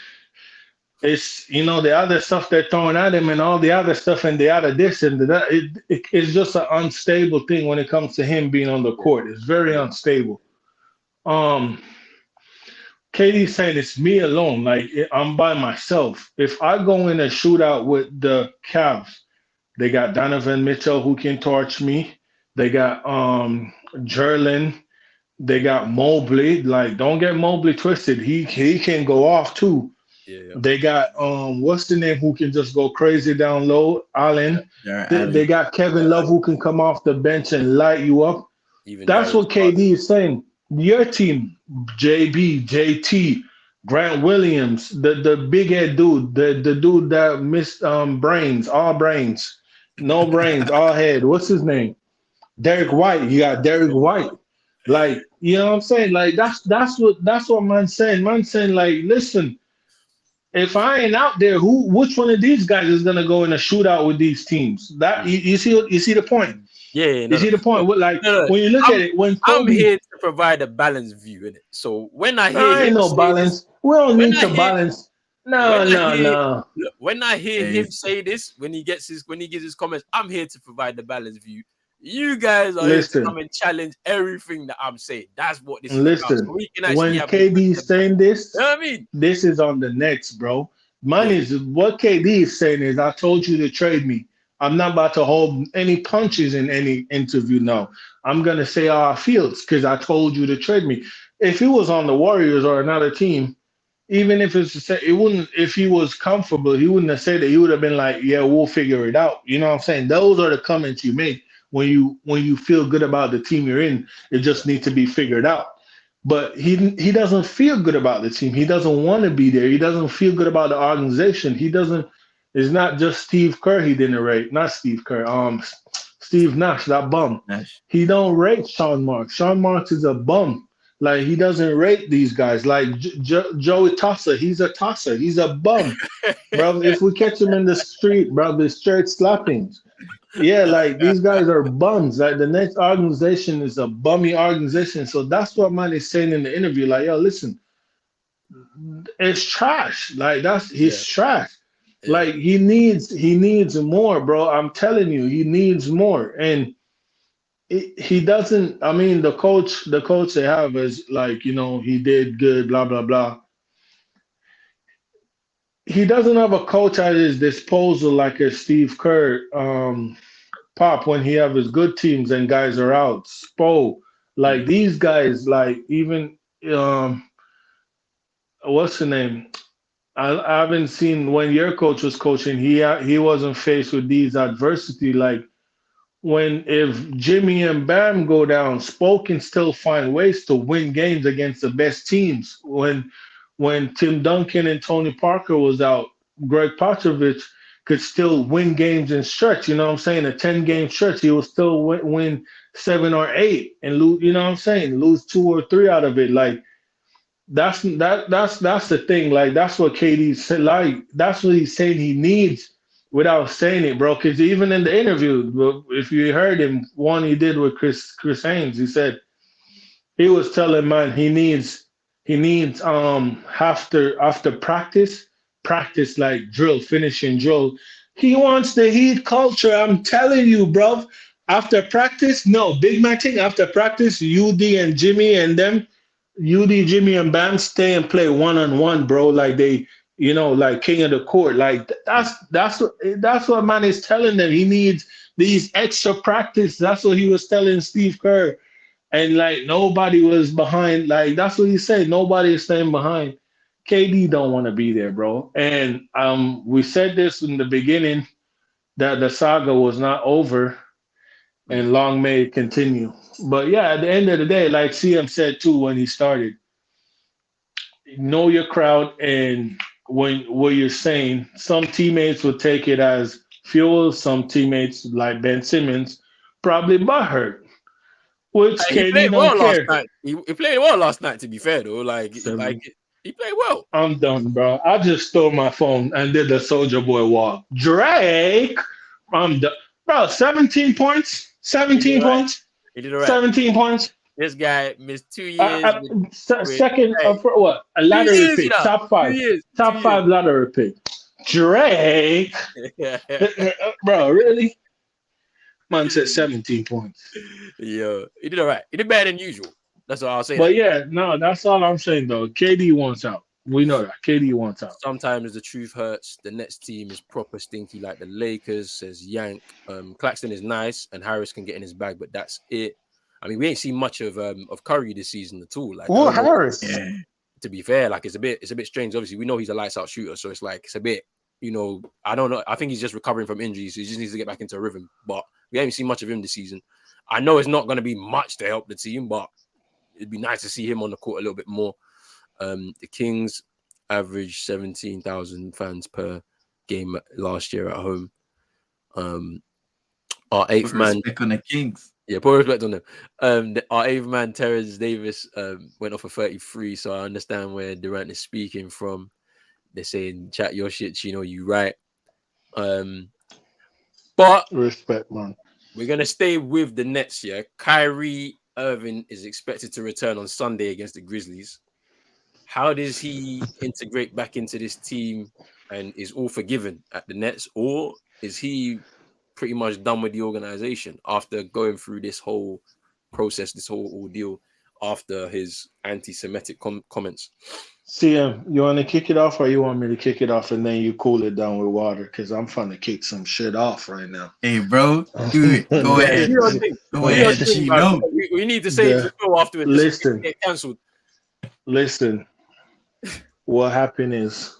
it's the other stuff they're throwing at him and all the other stuff and the other this and that. It's just an unstable thing when it comes to him being on the yeah, court. It's very yeah, unstable. Um, Katie's saying it's me alone. Like I'm by myself. If I go in a shootout with the Cavs, they got Donovan Mitchell who can torch me. They got Jerlin. They got Mobley. Like don't get Mobley twisted. He can go off too. yeah. They got what's the name who can just go crazy down low? Allen. Jared They Allen. got Kevin Love Yeah. who can come off the bench and light you up. Even That's Darius what Garland. KD is saying. Your team, JB, JT, Grant Williams, the big head dude, the dude that missed brains, all brains, no brains, all head. What's his name? Derek White. You got Derek White. Like, you know what I'm saying? Like that's what man's saying. Man's saying, like, listen, if I ain't out there, which one of these guys is gonna go in a shootout with these teams? That Mm. you see the point? Yeah, You no, no. see the point? Look, What like no, no. when you look at I'm it, when I'm Kobe, here to provide a balanced view in it. So when I hear I him ain't no say this, balance. We don't when need I to hear balance. No, when I no, hear no. look, when I hear Yeah, him say this, when he gives his comments, I'm here to provide the balanced view. You guys are here to Listen, come and challenge everything that I'm saying. That's what this is about. So listen. we can actually When have a good KD is debate. saying You know this, what I mean? this is on the Nets, bro. Mine Yeah, is what KD is saying is I told you to trade me. I'm not about to hold any punches in any interview now. I'm gonna say how I feel because I told you to trade me. If he was on the Warriors or another team, even if it wouldn't if he was comfortable, he wouldn't have said it. He would have been like, yeah, we'll figure it out. You know what I'm saying? Those are the comments you make when you feel good about the team you're in. It yeah, just needs to be figured out. But he doesn't feel good about the team. He doesn't want to be there. He doesn't feel good about the organization. He doesn't. It's not just Steve Kerr he didn't rate. Not Steve Kerr. Steve Nash, that bum. Nash. He don't rate Sean Marks. Sean Marks is a bum. Like he doesn't rate these guys. Like Joey Tosser, he's a tosser. He's a bum, bro. If we catch him in the street, bro, the straight slappings. Yeah, like these guys are bums. Like the next organization is a bummy organization. So that's what man is saying in the interview. Like, yo, listen, it's trash. Like that's yeah, he's trash. yeah, Like he needs more, bro. I'm telling you, he needs more. And he doesn't. I mean, the coach they have is like, he did good, blah blah blah. He doesn't have a coach at his disposal like a Steve Kerr, Pop when he have his good teams and guys are out. Spo, like mm, these guys, like even what's the name? I haven't seen when your coach was coaching. He wasn't faced with these adversity like when if Jimmy and Bam go down, Spo can still find ways to win games against the best teams. When Tim Duncan and Tony Parker was out, Greg Popovich could still win games in stretch. You know what I'm saying? A 10 yeah, game stretch, he will still win 7 or 8 and lose. You know what I'm saying? Lose 2 or 3 out of it. Like that's the thing. Like that's what KD's like. That's what he's saying he needs without saying it, bro. Because even in the interview, if you heard him, one he did with Chris Haynes, he said he was telling man he needs after practice like drill, finishing drill. He wants the heat culture. I'm telling you, bro. After practice, no, big man thing. After practice, UD and Jimmy and them, UD, Jimmy and Bam stay and play 1-on-1, bro. Like they, like king of the court. Like that's what man is telling them. He needs these extra practice. That's what he was telling Steve Kerr. And like nobody was behind. Like that's what he said. Nobody is staying behind. KD don't want to be there, bro. And we said this in the beginning that the saga was not over Mm. and long may it continue. But yeah, at the end of the day, like CM said too when he started, know your crowd and when what you're saying, some teammates will take it as fuel, some teammates like Ben Simmons probably butthurt, which He KD played don't well last care. night. He played well last night. To be fair, though, Seven. he played well. I'm done, bro. I just stole my phone and did the Soldier Boy walk. Drake, I'm done. Bro, 17 points. He did 17 all right. points. He did all right. 17 points. This guy missed 2 years with Second hey, for what? A 2 years, lottery pick. Top five. 2 years, 2 Top years. five lottery pick. Drake. Bro, really? Man said 17 points. Yo, he did all right. He did better than usual. That's all I'll say. But That yeah, no, that's all I'm saying though. KD wants out. We know that. KD wants out. sometimes the truth hurts. The next team is proper stinky, like the Lakers. Says Yank. Claxton is nice, and Harris can get in his bag, but that's it. I mean, we ain't seen much of Curry this season at all. Like, I Oh, don't know. Harris. Yeah. To be fair, like it's a bit strange. Obviously, we know he's a lights out shooter, so it's like it's a bit, I don't know. I think he's just recovering from injuries, so he just needs to get back into a rhythm. But we haven't seen much of him this season. I know it's not going to be much to help the team, but it'd be nice to see him on the court a little bit more. The Kings averaged 17,000 fans per game last year at home. Our eighth Put man, respect on the Kings. yeah, put respect on them. Our eighth man, Terrence Davis, went off for 33, so I understand where Durant is speaking from. They're saying, chat your shit, Chino, you right. But Respect, man. we're going to stay with the Nets here. Kyrie Irving is expected to return on Sunday against the Grizzlies. How does he integrate back into this team and is all forgiven at the Nets? Or is he pretty much done with the organization after going through this whole process, this whole ordeal after his anti-Semitic comments? CM, you want to kick it off or you want me to kick it off and then you cool it down with water? Because I'm trying to kick some shit off right now. Hey, bro, do it. Go ahead. Go ahead, Chino. We need to say it to Phil afterwards. Listen. Get cancelled. Listen, what happened is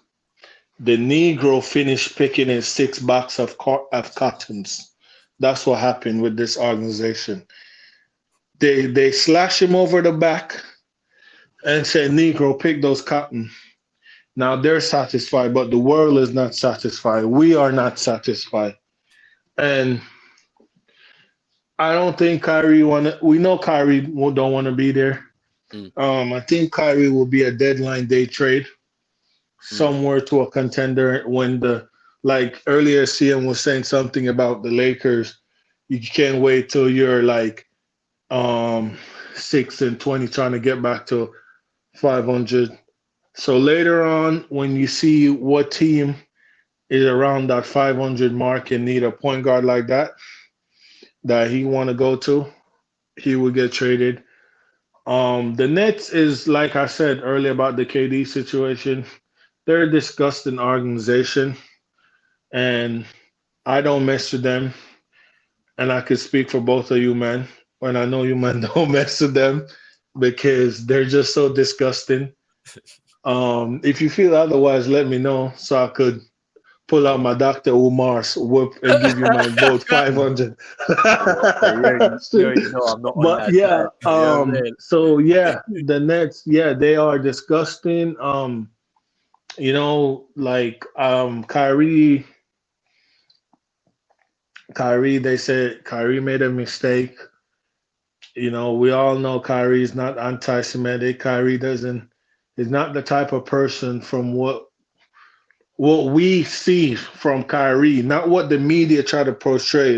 the Negro finished picking his 6 box of cottons. That's what happened with this organization. They slash him over the back and said, Negro, pick those cotton. Now they're satisfied, but the world is not satisfied. We are not satisfied. And I don't think Kyrie we know Kyrie don't want to be there. I think Kyrie will be a deadline day trade somewhere to a contender when like earlier CM was saying something about the Lakers. You can't wait till you're like 6-20 trying to get back to 500. So later on, when you see what team is around that 500 mark and need a point guard like that he want to go to, he will get traded. The Nets is, like I said earlier about the KD situation, they're a disgusting organization, and I don't mess with them. And I could speak for both of you, man. And I know you, man, don't mess with them because they're just so disgusting. If you feel otherwise, let me know so I could pull out my Dr. Umar's whoop and give you my vote 500. You know I'm not on But that yeah, side. so yeah, the Nets, yeah, they are disgusting. Like Kyrie, they said Kyrie made a mistake. We all know Kyrie is not anti-Semitic. Kyrie is not the type of person from what we see from Kyrie, not what the media try to portray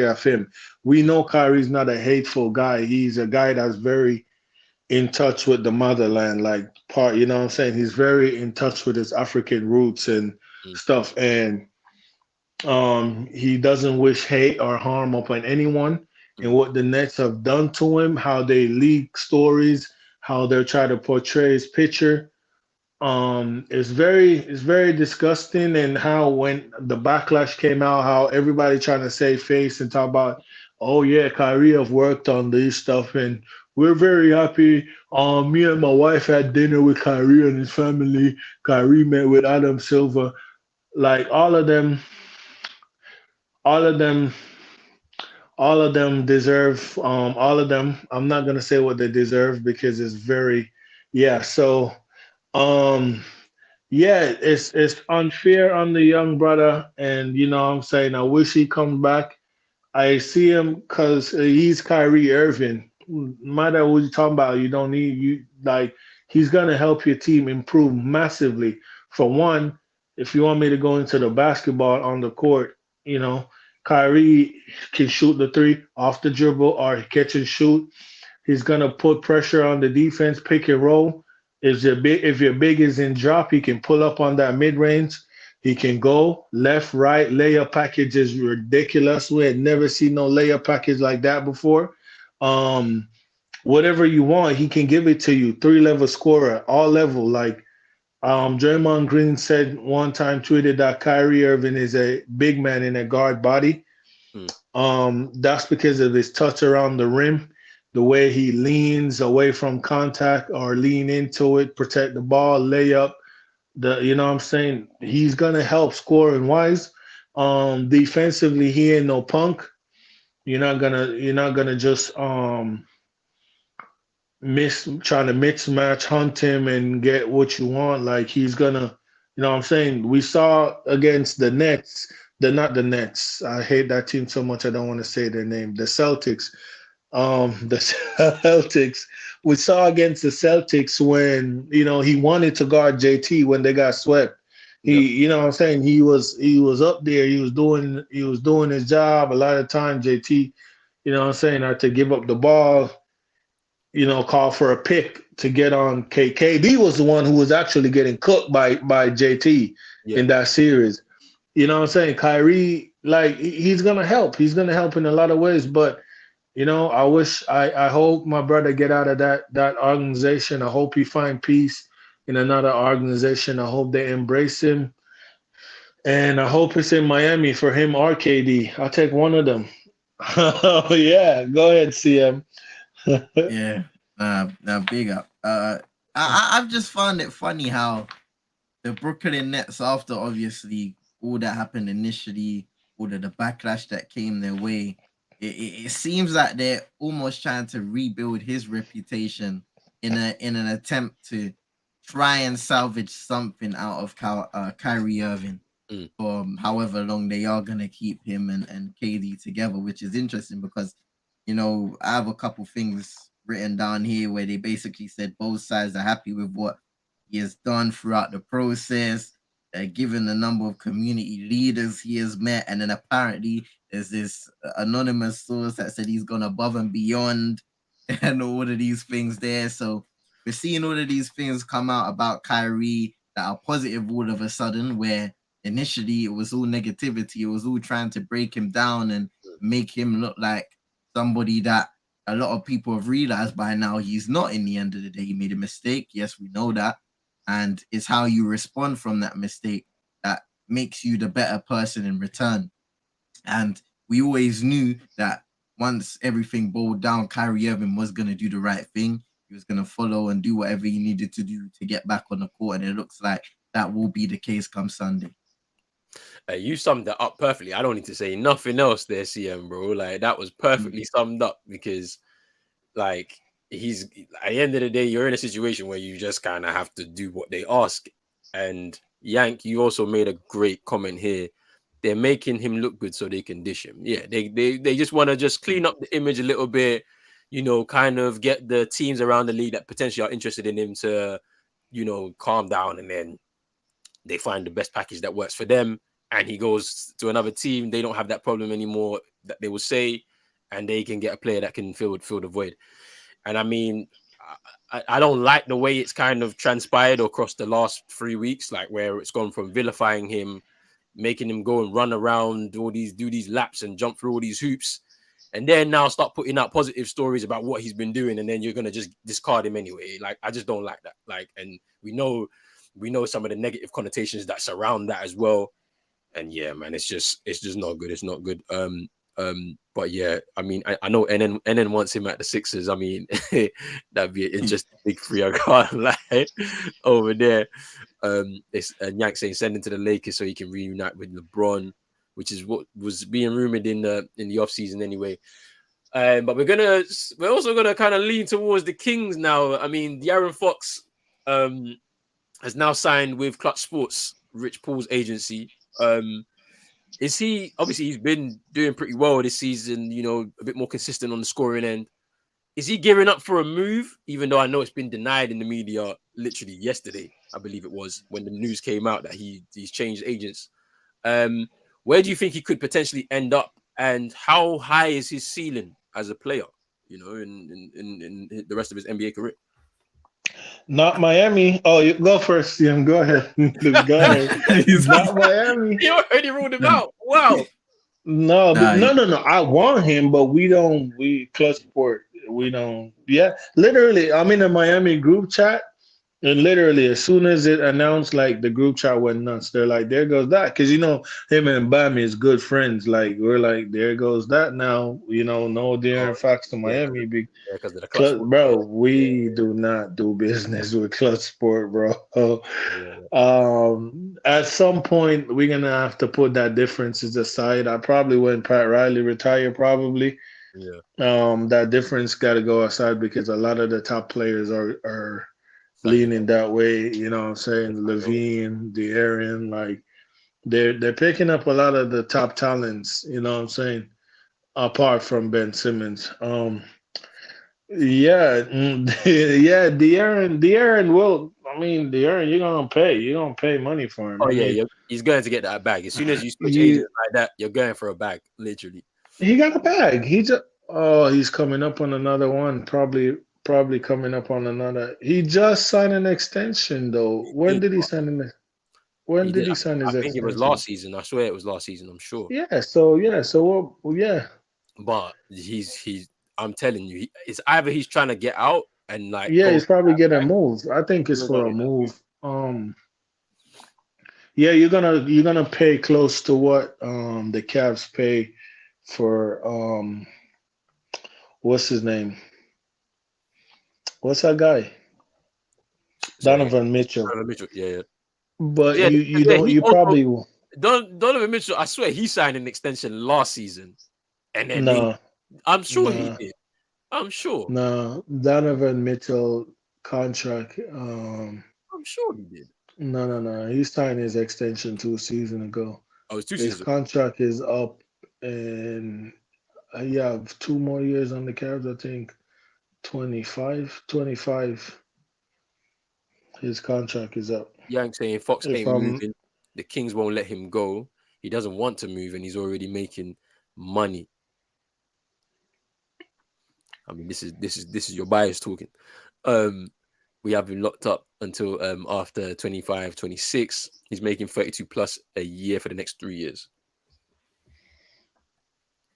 of him. We know Kyrie's not a hateful guy. He's a guy that's very in touch with the motherland, you know what I'm saying? He's very in touch with his African roots and stuff. And He doesn't wish hate or harm upon anyone. And Mm. what the Nets have done to him, how they leak stories, how they're trying to portray his picture, it's very disgusting. And how when the backlash came out, how everybody trying to save face and talk about, oh yeah, Kyrie have worked on this stuff and we're very happy. Me and my wife had dinner with Kyrie and his family. Kyrie met with Adam Silver. Like all of them all of them deserve all of them. I'm not gonna say what they deserve because it's very, yeah. So um yeah, it's unfair on the young brother, and what I'm saying, I wish he comes back. I see him because he's Kyrie Irving. No matter what you're talking about, you don't need you like he's gonna help your team improve massively. For one, if you want me to go into the basketball on the court, you know, Kyrie can shoot the three off the dribble or catch and shoot. He's gonna put pressure on the defense, pick and roll. If your big is in drop, he can pull up on that mid range. He can go left, right. Layup package is ridiculous. We had never seen no layup package like that before. Um, Whatever you want, he can give it to you. Three-level scorer, all level. Like Draymond Green said one time, tweeted that Kyrie Irving is a big man in a guard body. Mm. That's because of his touch around the rim, the way he leans away from contact or lean into it, protect the ball, lay up. You know what I'm saying? He's gonna help scoring wise. Defensively, he ain't no punk. You're not gonna just trying to mix match hunt him and get what you want. Like he's gonna, you know what I'm saying? We saw against the Nets, not the Nets. I hate that team so much I don't want to say their name. The Celtics. The Celtics. We saw against the Celtics when, he wanted to guard JT when they got swept. Yep. You know what I'm saying? He was up there, he was doing his job. A lot of times JT, you know what I'm saying, had to give up the ball, call for a pick to get on KD was the one who was actually getting cooked by JT Yeah. in that series. You know what I'm saying? Kyrie, like he's gonna help. He's gonna help in a lot of ways. But I hope my brother get out of that organization. I hope he find peace in another organization. I hope they embrace him. And I hope it's in Miami for him or KD. I'll take one of them. Oh yeah, go ahead, CM. Yeah, big up. I've just found it funny how the Brooklyn Nets, after obviously all that happened initially, all of the backlash that came their way, it seems like they're almost trying to rebuild his reputation in an attempt to try and salvage something out of Kyrie Irving Mm. for however long they are gonna keep him and KD together, which is interesting because I have a couple things written down here where they basically said both sides are happy with what he has done throughout the process, given the number of community leaders he has met, and then apparently there's this anonymous source that said he's gone above and beyond, and all of these things there. So we're seeing all of these things come out about Kyrie that are positive all of a sudden, where initially it was all negativity, it was all trying to break him down and make him look like somebody that a lot of people have realized by now he's not. In the end of the day, he made a mistake. Yes, we know that. And it's how you respond from that mistake that makes you the better person in return. And we always knew that once everything boiled down, Kyrie Irving was going to do the right thing. He was going to follow and do whatever he needed to do to get back on the court. And it looks like that will be the case come Sunday. You summed that up perfectly. I don't need to say nothing else there, CM, bro. Like that was perfectly summed up because, like, he's at the end of the day, you're in a situation where you just kind of have to do what they ask. And Yank, you also made a great comment here. They're making him look good so they can dish him. Yeah, they just want to just clean up the image a little bit, kind of get the teams around the league that potentially are interested in him to, calm down, and then they find the best package that works for them, and he goes to another team. They don't have that problem anymore, that they will say, and they can get a player that can fill the void. And I mean, I don't like the way it's kind of transpired across the last 3 weeks, like where it's gone from vilifying him making him go and run around do these laps and jump through all these hoops, and then now start putting out positive stories about what he's been doing, and then you're gonna just discard him anyway. Like, I just don't like that. Like, and we know some of the negative connotations that surround that as well. And yeah, man, it's just not good. It's not good. But yeah, I mean, I know NN wants him at the Sixers. I mean, that'd be just a big free. I can't lie over there. It's Yank saying send him to the Lakers so he can reunite with LeBron, which is what was being rumored in the offseason anyway. But we're also gonna kind of lean towards the Kings now. I mean, De'Aaron Fox has now signed with Clutch Sports, Rich Paul's agency. Is he, obviously he's been doing pretty well this season, you know, a bit more consistent on the scoring end. Is he gearing up for a move? Even though I know it's been denied in the media literally yesterday, I believe it was, when the news came out that he's changed agents. Where do you think he could potentially end up, and how high is his ceiling as a player, you know, in the rest of his NBA career? Not Miami. Oh, you go first, Ian. Go ahead. Go ahead. Not Miami. You already ruled him out. Wow. No. I want him, but we don't. We Clutch Sport. We don't. Yeah, literally. I'm in a Miami group chat, and literally as soon as it announced, like the group chat went nuts. They're like, "There goes that," because you know him and Bami is good friends. Like we're like, "There goes that." Now you know, no De'Aaron Fox to Miami. Because of the Clutch Sport. Bro, we do not do business with Clutch Sport, bro. At some point, we're gonna have to put that differences aside. I probably when Pat Riley retire, probably. Yeah. That difference got to go aside because a lot of the top players are leaning that way. You know what I'm saying? Levine, De'Aaron, like they're picking up a lot of the top talents. You know what I'm saying? Apart from Ben Simmons. Yeah, yeah, De'Aaron will. I mean, De'Aaron, you're gonna pay money for him. Oh I yeah, mean, he's going to get that bag. As soon as you switch you, agents like that, you're going for a bag, literally. he got a bag. He's coming up on another one. Probably coming up on another. He just signed an extension though. When did he sign it? When He did did. he sign I his think it was extension? last season. I swear it was last season. I'm sure. So well, yeah. But he's. I'm telling you, it's either he's trying to get out and like Yeah, go he's probably that getting bag. moved. I think it's He's for gonna a get that move. Yeah, you're gonna pay close to what the Cavs pay for what's his name? What's that guy? Sorry, Donovan Mitchell. Donovan Mitchell. Yeah, yeah. But Yeah, you yeah. don't He you also probably Donovan Mitchell. I swear he signed an extension last season, and then no I'm sure he no did. I'm sure. no Donovan Mitchell contract I'm sure he did. no he signed his extension 2 seasons ago. Oh, it's 2 seasons His ago. contract is up and you have 2 more years on the Cavs, I think. 25. His contract is up. Yang saying Fox If ain't I'm moving. The Kings won't let him go. He doesn't want to move, and he's already making money. I mean, this is your bias talking. We have him locked up until after 25, 26. He's making 32 plus a year for the next 3 years.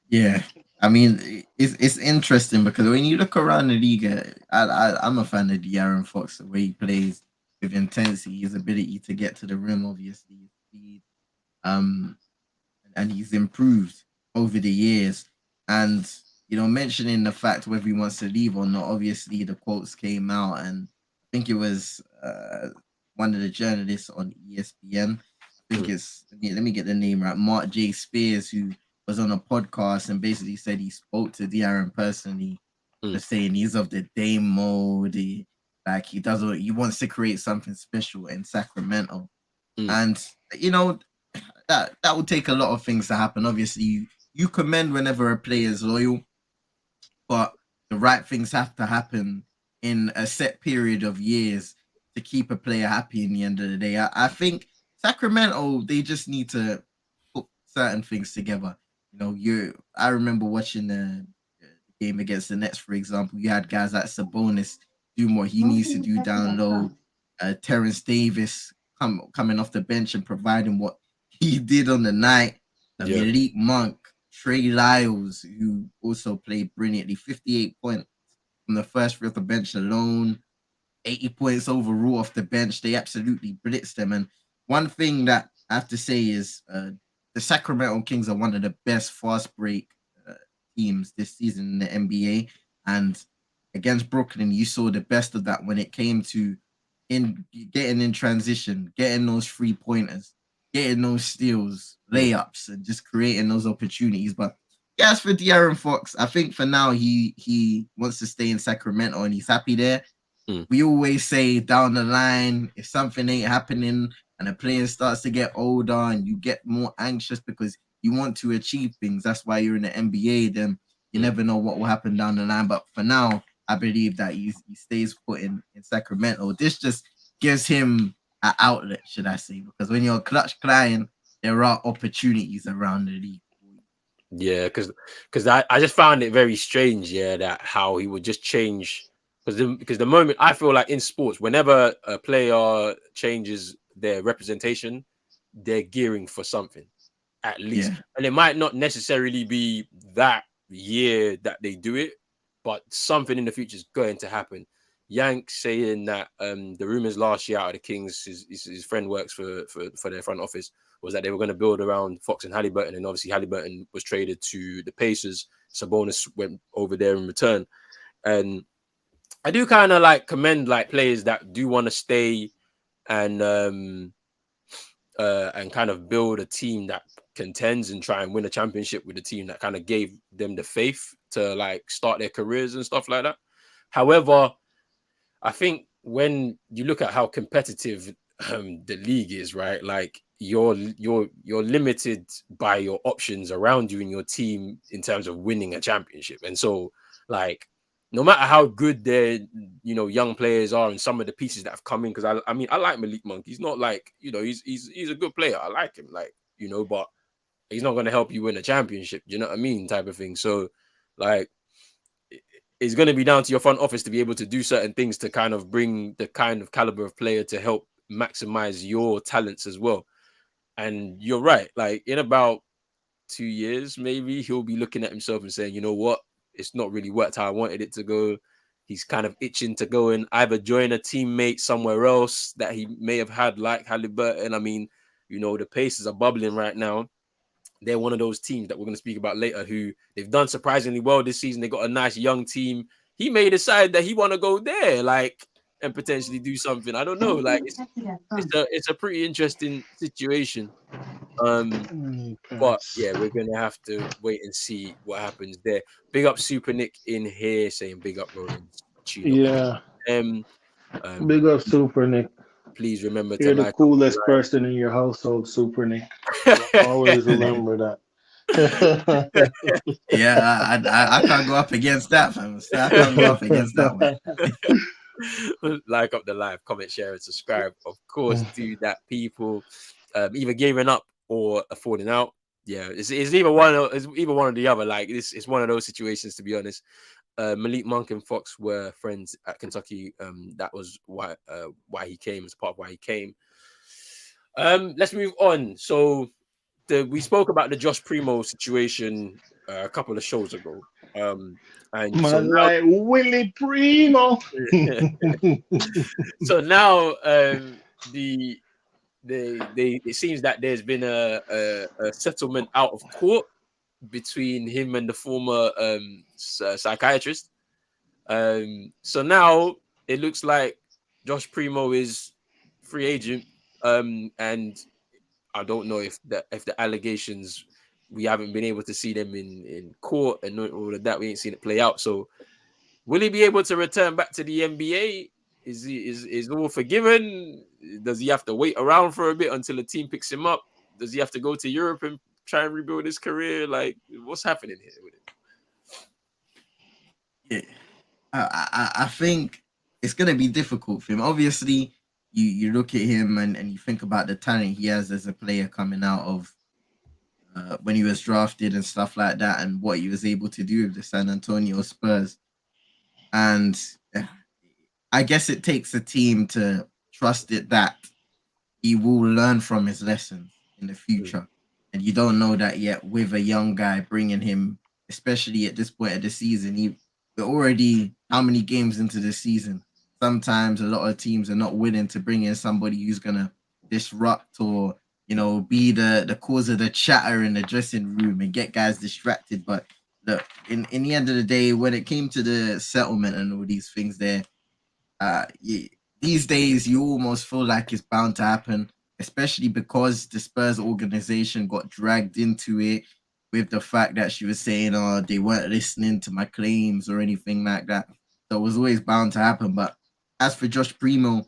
Yeah, I mean, it's interesting because when you look around the league, I'm a fan of De'Aaron Fox, the way he plays with intensity, his ability to get to the rim, obviously, his speed, um, and he's improved over the years. And mentioning the fact whether he wants to leave or not, obviously the quotes came out, and I think it was one of the journalists on ESPN. I think it's let me get the name right, Mark J. Spears, who was on a podcast and basically said he spoke to De'Aaron personally, saying he's of the Dame mode. He wants to create something special in Sacramento, and that would take a lot of things to happen. Obviously, you commend whenever a player is loyal, but the right things have to happen in a set period of years to keep a player happy. In the end of the day, I think Sacramento, they just need to put certain things together. I remember watching the game against the Nets, for example. You had guys like Sabonis doing what he needs to do down low. Terrence Davis coming off the bench and providing what he did on the night. Yeah. Malik Monk, Trey Lyles, who also played brilliantly, 58 points from the first three off the bench alone, 80 points overall off the bench. They absolutely blitzed them. And one thing that I have to say is the Sacramento Kings are one of the best fast break teams this season in the NBA. And against Brooklyn, you saw the best of that when it came to in getting in transition, getting those 3-pointers, getting those steals, layups, and just creating those opportunities. But yeah, as for De'Aaron Fox, I think for now he wants to stay in Sacramento and he's happy there. We always say down the line, if something ain't happening and a player starts to get older and you get more anxious because you want to achieve things, that's why you're in the NBA, then you never know what will happen down the line. But for now, I believe that he stays put in Sacramento. This just gives him an outlet, should I say, because when you're a clutch client, there are opportunities around the league. Yeah, because I just found it very strange, yeah, that how he would just change because the moment I feel like in sports, whenever a player changes their representation, they're gearing for something at least, Yeah. and it might not necessarily be that year that they do it, but something in the future is going to happen. Yank saying that the rumors last year out of the Kings, his friend works for their front office, was that they were going to build around Fox and Halliburton, and obviously Halliburton was traded to the Pacers. Sabonis went over there in return, and I do kind of like commend like players that do want to stay and kind of build a team that contends and try and win a championship with a team that kind of gave them the faith to like start their careers and stuff like that. However, I think when you look at how competitive the league is, right? Like you're limited by your options around you in your team in terms of winning a championship, and so like no matter how good their young players are and some of the pieces that have come in, because I mean I like Malik Monk. He's not like he's a good player. I like him, like but he's not going to help you win a championship. Do you know what I mean? Type of thing. So like it's going to be down to your front office to be able to do certain things to kind of bring the kind of caliber of player to help maximize your talents as well. And you're right, like in about 2 years, maybe he'll be looking at himself and saying, you know what, it's not really worked how I wanted it to go. He's kind of itching to go and either join a teammate somewhere else that he may have had, like Halliburton. I mean, the Pacers are bubbling right now. They're one of those teams that we're going to speak about later who they've done surprisingly well this season. They got a nice young team. He may decide that he want to go there, like, and potentially do something. I don't know. Like, it's a pretty interesting situation. But yeah, we're gonna have to wait and see what happens there. Big up Super Nick in here saying big up Rollins. Yeah. Um, Big up Super Nick. please remember to You're the like coolest person in your household, Super Nick. Always remember that. Yeah, I can't go up against that, fam. I can't go up against that one. like up the live, comment, share, and subscribe. Of course, do that, people. Either giving up or affording out. Yeah, it's either one or the other. Like it's one of those situations, to be honest. Malik Monk and Fox were friends at Kentucky. That was why he came, as part of why he came. Let's move on. So we spoke about the Josh Primo situation a couple of shows ago. And so Man, now, like Willie Primo. so now the it seems that there's been a settlement out of court between him and the former psychiatrist. So now it looks like Josh Primo is free agent, and I don't know if the allegations, we haven't been able to see them in court and all of that. We ain't seen it play out. So will he be able to return back to the NBA? Is all forgiven? Does he have to wait around for a bit until the team picks him up? Does he have to go to Europe and try and rebuild his career? Like, what's happening here with Yeah. I think it's gonna be difficult for him. Obviously, you look at him and you think about the talent he has as a player coming out of when he was drafted and stuff like that, and what he was able to do with the San Antonio Spurs. And I guess it takes a team to trust it that he will learn from his lessons. in the future. And you don't know that yet with a young guy bringing him, especially at this point of the season. We're already how many games into the season? Sometimes a lot of teams are not willing to bring in somebody who's gonna disrupt or be the cause of the chatter in the dressing room and get guys distracted. But look, in the end of the day, when it came to the settlement and all these things there, these days you almost feel like it's bound to happen, especially because the Spurs organization got dragged into it with the fact that she was saying, "Oh, they weren't listening to my claims or anything like that." So it was always bound to happen. But as for Josh Primo,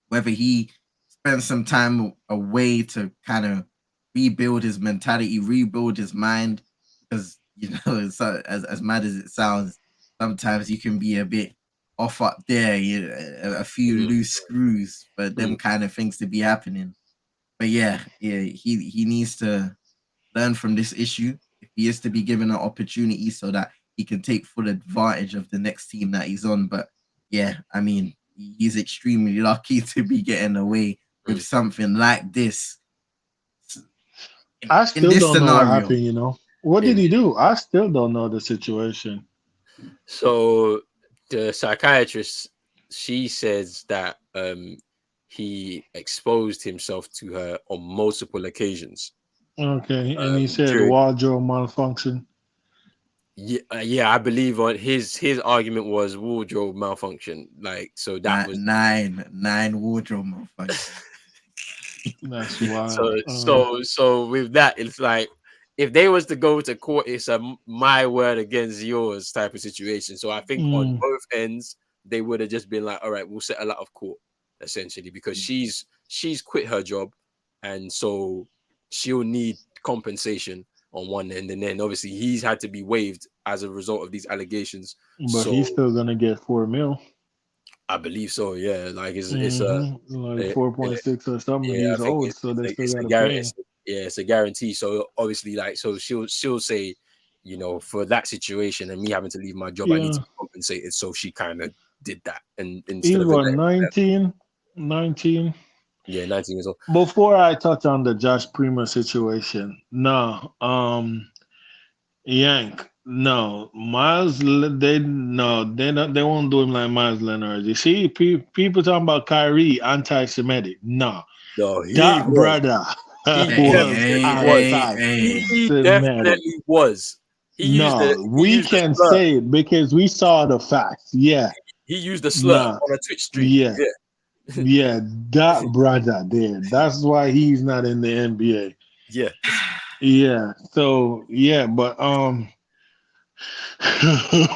whether he spent some time away to kind of rebuild his mentality, rebuild his mind, because so as mad as it sounds, sometimes you can be a bit off up there, a few loose screws for them kind of things to be happening. But yeah, he needs to learn from this issue if he is to be given an opportunity so that he can take full advantage of the next team that he's on. But yeah, I mean, he's extremely lucky to be getting away with something like this I in still this don't know what scenario. happened. What did he do? I still don't know the situation. So the psychiatrist, she says that he exposed himself to her on multiple occasions. Okay, and he said During, wardrobe malfunction. yeah, I believe on his argument was wardrobe malfunction. Like, so that was Nine wardrobe malfunction. That's so wild. so with that, it's like if they was to go to court, it's a my word against yours type of situation. So I think on Mm, both ends, they would have just been like, all right, we'll settle out of court, essentially, because she's quit her job, and so she'll need compensation on one end, and then obviously he's had to be waived as a result of these allegations. but he's So still gonna get 4 mil. I believe so, yeah. Like Like a 4.6 or something. yeah, I he's think old, so they still it's a gotta pay guarantee. him. Yeah, it's a guarantee. So obviously, like, so she'll say, for that situation and me having to leave my job, I need Yeah, to be compensated. So she kind of did that, and instead he's of what 19, 19. 19 years old. Before I touch on the Josh Primo situation, no, Yank, no, they don't, they won't do him like Miles Leonard. You see, people talking about Kyrie anti-Semitic. No, No, he that was. brother He was definitely was. Hey. He anti-Semitic. definitely was. No, He we used the can slur. say it because we saw the facts. Yeah, He used the slur nah, on a Twitch stream. yeah, Yeah, yeah, that brother there. That's why he's not in the NBA. yeah. Yeah, so yeah, but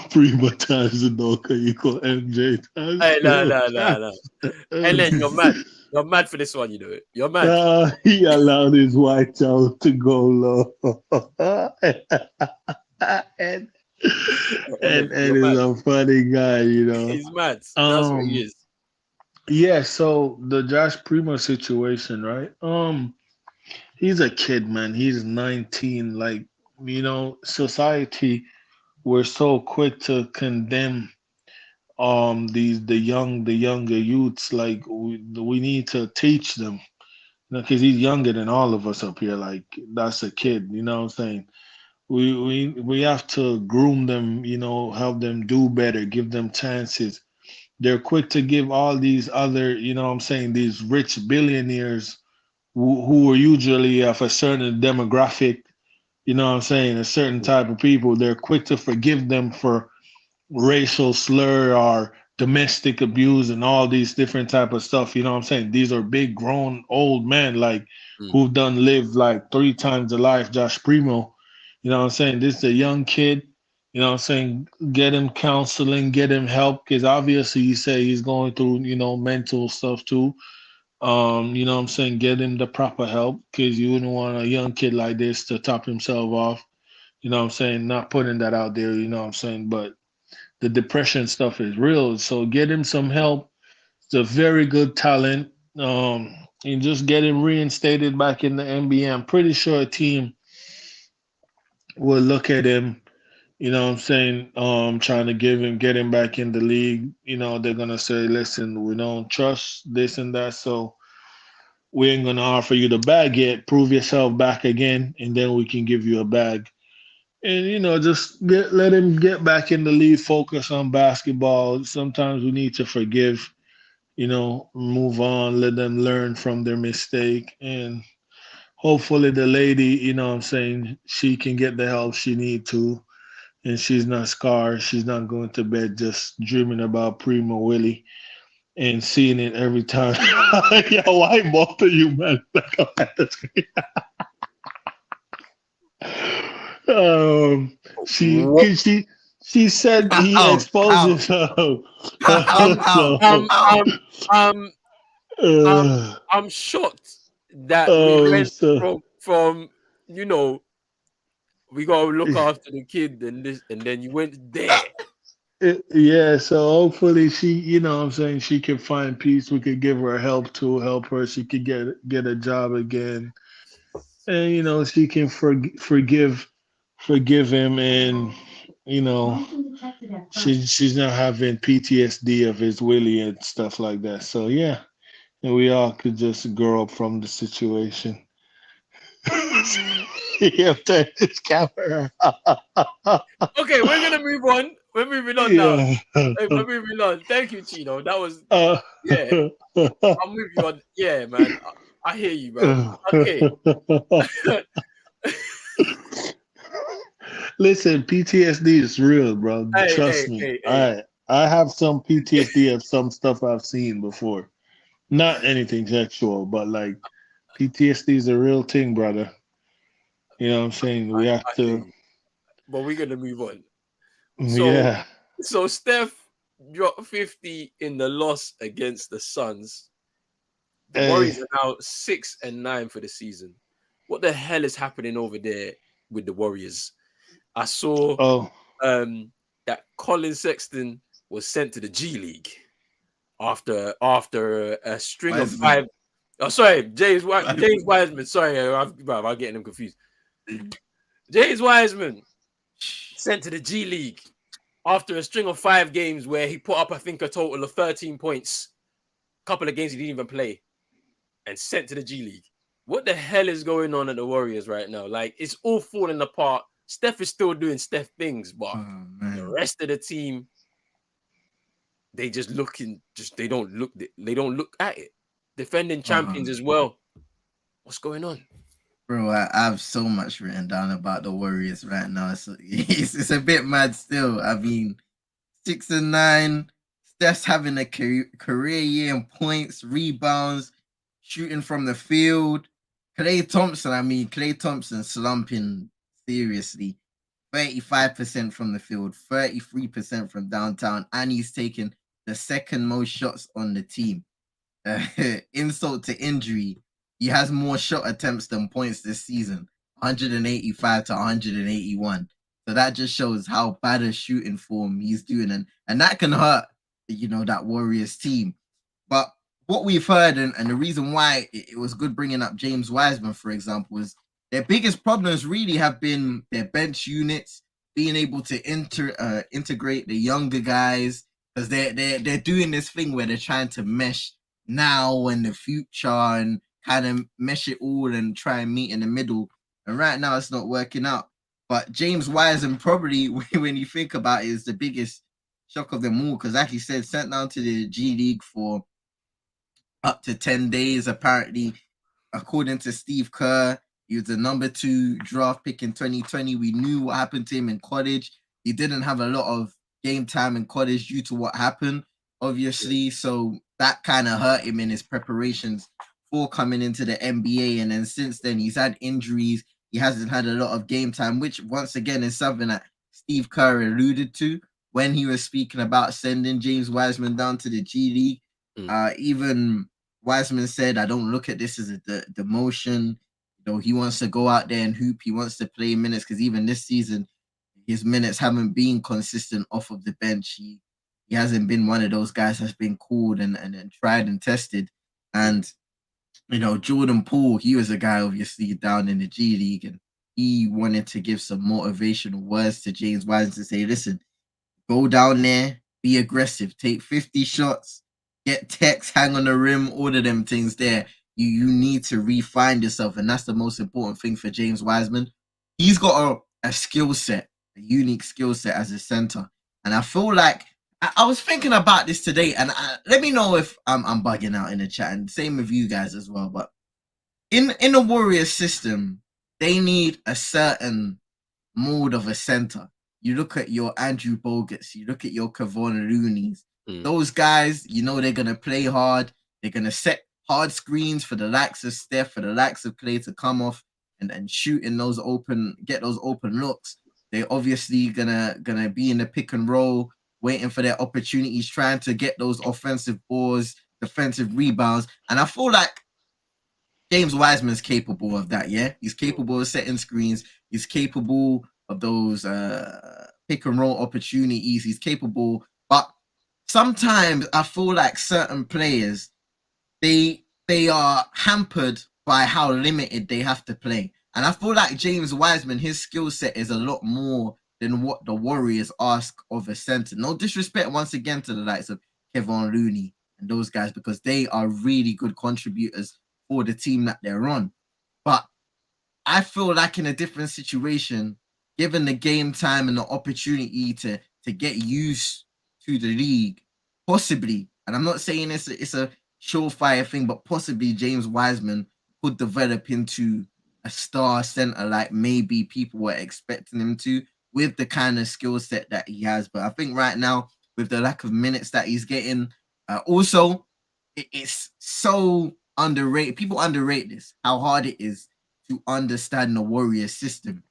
Prima times the Doka equal MJ times Hey, no, two. no, no, no. And then you're mad. You're mad for this one. You know it. You're mad. He allowed his white child to go low. and and You're is mad. a funny guy. He's mad. That's what he Um is. yeah, so the Josh Primo situation, right? He's a kid, man. He's 19. Like, society, we're so quick to condemn the younger youths. Like, we need to teach them, because he's younger than all of us up here. Like, that's a kid, you know what I'm saying? We have to groom them, help them do better, give them chances. They're quick to give all these other, what I'm saying, these rich billionaires who are usually of a certain demographic, what I'm saying, a certain type of people. They're quick to forgive them for racial slur or domestic abuse and all these different type of stuff. You know what I'm saying? These are big grown old men, like, Mm, who've done lived like three times the life Josh Primo. You know what I'm saying? This is a young kid. You know what I'm saying? Get him counseling, get him help, because obviously you say he's going through, mental stuff too. You know what I'm saying? Get him the proper help, because you wouldn't want a young kid like this to top himself off. You know what I'm saying? Not putting that out there, you know what I'm saying? But the depression stuff is real. So get him some help. It's a very good talent. And just get him reinstated back in the NBA. I'm pretty sure a team will look at him, you know what I'm saying, trying to get him back in the league. They're gonna say, listen, we don't trust this and that. So we ain't gonna offer you the bag yet. Prove yourself back again, and then we can give you a bag. And just let him get back in the lead, focus on basketball. Sometimes we need to forgive, move on, let them learn from their mistake, and hopefully the lady, what I'm saying, she can get the help she need to, and she's not scarred. She's not going to bed just dreaming about Primo Willie and seeing it every time. Yeah, why both of you, man? Come at the screen. Um, she, What? 'cause she said he How? How? exposes her. How? I'm How? So, How? I'm I'm uh, I'm shocked that we went so from you know we gotta look after the kid and this and then you went there. yeah, so hopefully she, what I'm saying, she can find peace. We could give her help to help her. She could get a job again, and she can forgive him, and you know she's not having PTSD of his Willie and stuff like that. So yeah, and we all could just grow up from the situation. Yeah, turn his camera. Okay, we're gonna move on. We're moving on now. Yeah. Hey, we're moving on. Thank you, Chino. That was Uh, yeah. I'm with you on. Yeah, man. I hear you, bro. Okay. Listen, PTSD is real, bro. Hey, Trust hey, me. hey, hey. I have some PTSD of some stuff I've seen before. Not anything sexual, but like PTSD is a real thing, brother. You know what I'm saying? We have I hear to, you. But we're gonna move on. So yeah. so Steph dropped 50 in the loss against the Suns. The Hey, Warriors are now 6-9 for the season. What the hell is happening over there with the Warriors? I saw oh, that Colin Sexton was sent to the G League after a string of Wiseman. five. Oh, sorry, James Wiseman. Wiseman. Sorry, I'm getting them confused. James Wiseman sent to the G League after a string of 5 games where he put up, I think, a total of 13 points. A couple of games he didn't even play, and sent to the G League. What the hell is going on at the Warriors right now? Like, it's all falling apart. Steph is still doing Steph things, but Oh the man. rest of the team, they don't look at it. Defending champions Oh, as well. What's going on? bro, I have so much written down about the Warriors right now. So it's a bit mad still. I mean, 6-9. Steph's having a career year in points, rebounds, shooting from the field. Klay Thompson slumping seriously. 35% from the field, 33% from downtown, and he's taken the second most shots on the team. Uh, insult to injury, he has more shot attempts than points this season, 185 to 181. So that just shows how bad a shooting form he's doing, and that can hurt, that Warriors team. But what we've heard, and the reason why it was good bringing up James Wiseman, for example, is their biggest problems really have been their bench units, being able to integrate the younger guys, because they're doing this thing where they're trying to mesh now and the future and kind of mesh it all and try and meet in the middle. And right now it's not working out. But James Wiseman probably, when you think about it, is the biggest shock of them all, because like you said, sent down to the G League for up to 10 days, apparently, according to Steve Kerr. He was the number 2 draft pick in 2020. We knew what happened to him in college. He didn't have a lot of game time in college due to what happened, obviously. So that kind of hurt him in his preparations for coming into the NBA. And then since then, he's had injuries. He hasn't had a lot of game time, which once again is something that Steve Kerr alluded to when he was speaking about sending James Wiseman down to the G League. Even Wiseman said, I don't look at this as a demotion. He wants to go out there and hoop. He wants to play minutes, because even this season, his minutes haven't been consistent off of the bench. He hasn't been one of those guys that's been called and tried and tested. And, Jordan Poole, he was a guy obviously down in the G League, and he wanted to give some motivational words to James Wiseman to say, listen, go down there, be aggressive, take 50 shots, get techs, hang on the rim, all of them things there. you need to refine yourself, and that's the most important thing for James Wiseman. He's got a skill set, a unique skill set as a center, and I feel like I was thinking about this today, and let me know if I'm bugging out in the chat, and same with you guys as well. But in the Warriors system, they need a certain mold of a center. You look at your Andrew Bogut's, you look at your Kevon Looney's. Those guys, you know, they're gonna play hard. They're gonna set hard screens for the likes of Steph, for the likes of Clay to come off and shoot in those open, get those open looks. They're obviously gonna be in the pick and roll, waiting for their opportunities, trying to get those offensive balls, defensive rebounds. And I feel like James Wiseman's capable of that, yeah? He's capable of setting screens. He's capable of those pick and roll opportunities. He's capable, but sometimes I feel like certain players, they are hampered by how limited they have to play. And I feel like James Wiseman, his skill set is a lot more than what the Warriors ask of a center. No disrespect once again to the likes of Kevon Looney and those guys, because they are really good contributors for the team that they're on. But I feel like in a different situation, given the game time and the opportunity to get used to the league, possibly, and I'm not saying it's a surefire thing, but possibly James Wiseman could develop into a star center like maybe people were expecting him to, with the kind of skill set that he has. But I think right now, with the lack of minutes that he's getting, also, it's so underrated. People underrate this, how hard it is to understand the Warriors system,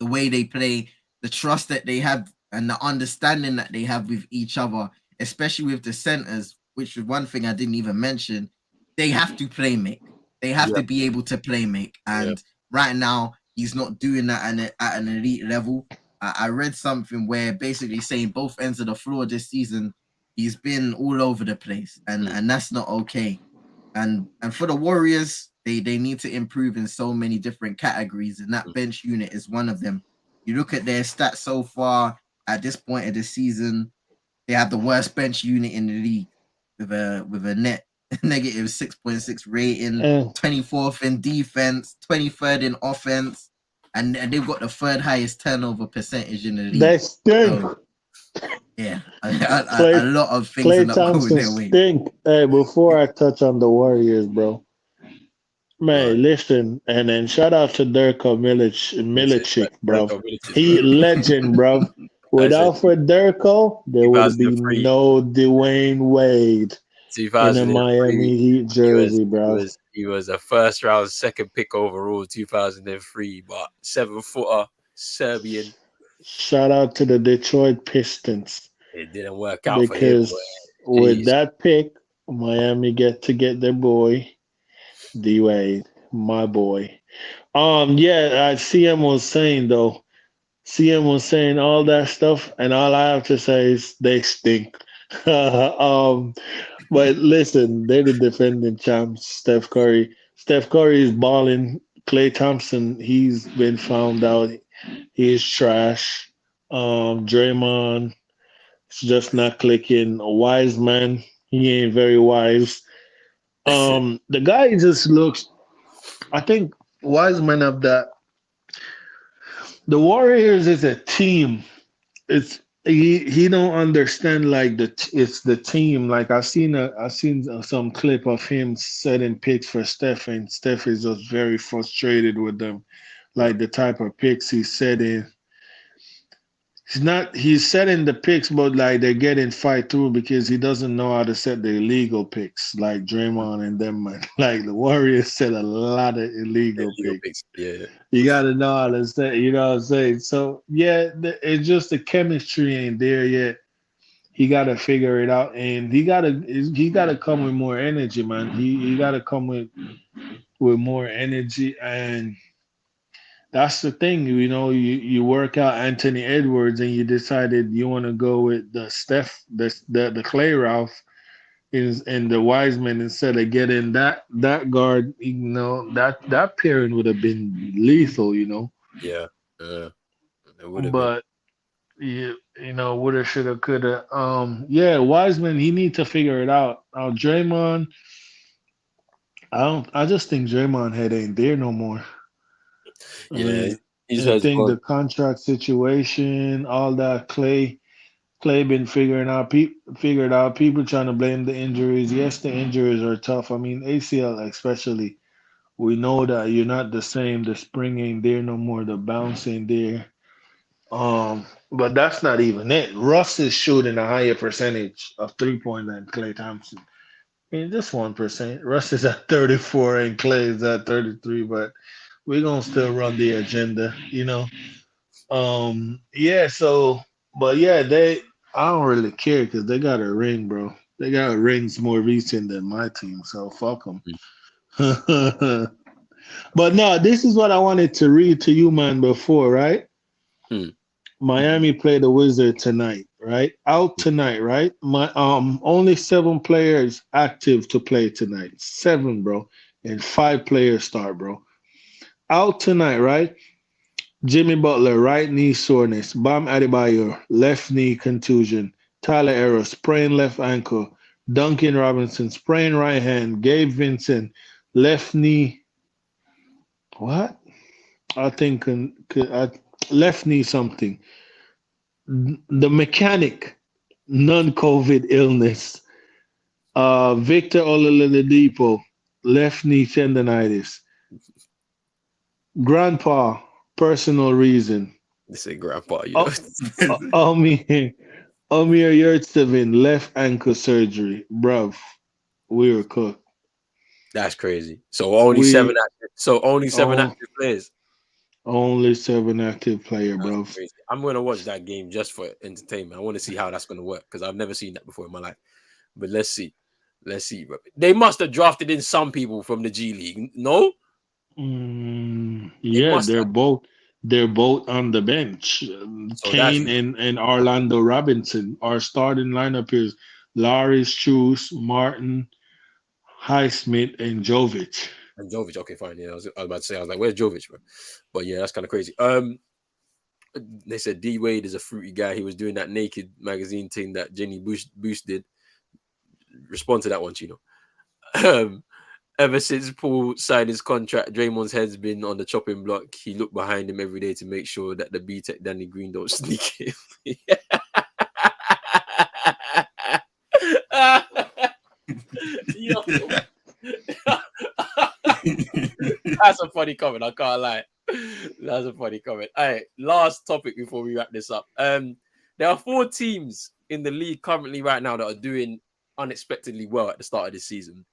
the way they play, the trust that they have, and the understanding that they have with each other, especially with the centers, which is one thing I didn't even mention. They have to play make. They have to be able to play make. And right now, he's not doing that at an elite level. I read something where basically saying both ends of the floor this season, he's been all over the place, and that's not okay. And for the Warriors, they need to improve in so many different categories, and that bench unit is one of them. You look at their stats so far at this point of the season, they have the worst bench unit in the league with a net negative 6.6 rating, 24th in defense, 23rd in offense, and they've got the third highest turnover percentage in the league. That's good. Yeah, a lot of things Klay are not Thompson going their way. stink. Hey, before I touch on the Warriors, bro. Man, listen, and then shout out to Milicic, bro. He legend, bro. Without for Durko, there would be no Dwayne Wade in a Miami Heat jersey, bro. He was a first round, second pick overall, 2003, but 7-footer, Serbian. Shout out to the Detroit Pistons. It didn't work out because for him. With that pick, Miami get their boy D Wade, my boy. Yeah, CM was saying though. CM was saying all that stuff, and all I have to say is they stink. But listen, they're the defending champs, Steph Curry. Steph Curry is balling. Klay Thompson, he's been found out. He is trash. Draymond, it's just not clicking. A wise man, he ain't very wise. The guy just looks. I think Wiseman of that. The Warriors is a team. It's he don't understand like it's the team. Like I seen some clip of him setting picks for Steph, and Steph is just very frustrated with them, like the type of picks he's setting. He's setting the picks, but like they're getting fight through because he doesn't know how to set the illegal picks, like Draymond and them. Like the Warriors set a lot of illegal picks. Yeah, you got to know how to set. You know what I'm saying? So yeah, it's just the chemistry ain't there yet. He got to figure it out, and he got to come with more energy, man. He got to come with more energy and that's the thing, you work out Anthony Edwards and you decided you want to go with the Steph, the Clay Ralph is and the Wiseman instead of getting that guard, that pairing would have been lethal, Yeah, it would have been. But woulda, shoulda, coulda. Yeah, Wiseman, he need to figure it out. Draymond, I just think Draymond head ain't there no more. I Yeah, mean, his I head's think gone. the contract situation, all that Clay been figured out. People trying to blame the injuries. Yes, the injuries are tough. I mean, ACL especially. We know that you're not the same. The spring ain't there no more. The bounce ain't there. But that's not even it. Russ is shooting a higher percentage of 3 point than Clay Thompson. I mean, just 1%. Russ is at 34 and Clay is at 33, but we're gonna still run the agenda, you know. Yeah, so but yeah, they I don't really care because they got a ring, bro. They got rings more recent than my team, so fuck them. But no, this is what I wanted to read to you, man, before, right? Mm. Miami play the Wizard tonight, right? Out tonight, right? My only 7 players active to play tonight. 7, bro. And 5 players start, bro. Out tonight, right? Jimmy Butler, right knee soreness. Bam Adebayo, left knee contusion. Tyler Error, sprained left ankle. Duncan Robinson, sprained right hand. Gabe Vincent, left knee. What? I think left knee something. The mechanic, non-COVID illness. Victor Oladipo, left knee tendonitis. Grandpa, personal reason. They say grandpa, you know. Oh, Omi, Omir Yurtsevin, left ankle surgery. Bruv, we were cooked. That's crazy. So only seven We active. So only seven on, active players. only 7 active player, That's bruv. crazy. I'm gonna watch that game just for entertainment. I want to see how that's gonna work because I've never seen that before in my life. But let's see. Let's see. Bro. They must have drafted in some people from the G League. No, they Yeah, must have. they're both on the bench. So that's Kane and Orlando Robinson. Our starting lineup is Larry Struess, Martin, Highsmith, and Jovic. and Jovic. Okay, fine. Yeah, I was about to say. I was like, "Where's Jovic, bro?" But yeah, that's kind of crazy. They said D Wade is a fruity guy. He was doing that naked magazine thing that Jenny Boost did. Respond to that one, Chino. Um, Ever since Paul signed his contract, Draymond's head's been on the chopping block. He looked behind him every day to make sure that the B-Tech Danny Green don't sneak in. Yo, that's a funny comment. I can't lie. That's a funny comment. All right, last topic before we wrap this up. There are 4 teams in the league currently right now that are doing unexpectedly well at the start of this season.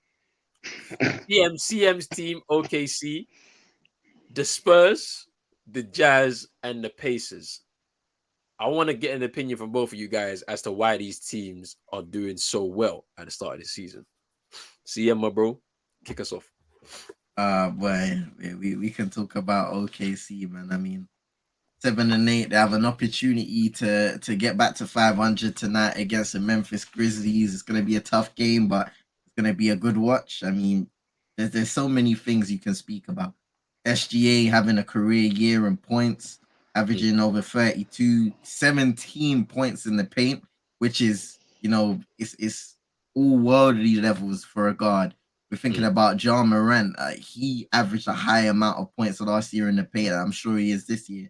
CM's team, OKC, the Spurs, the Jazz, and the Pacers. I want to get an opinion from both of you guys as to why these teams are doing so well at the start of the season. CM, my bro, kick us off. Boy, we can talk about OKC, man. I mean, 7-8, they have an opportunity to get back to 500 tonight against the Memphis Grizzlies. It's gonna be a tough game, but it's gonna be a good watch. I mean, there's so many things you can speak about. SGA having a career year in points, averaging over 32, 17 points in the paint, which is, it's all worldly levels for a guard. We're thinking about John Morant. He averaged a high amount of points last year in the paint. I'm sure he is this year.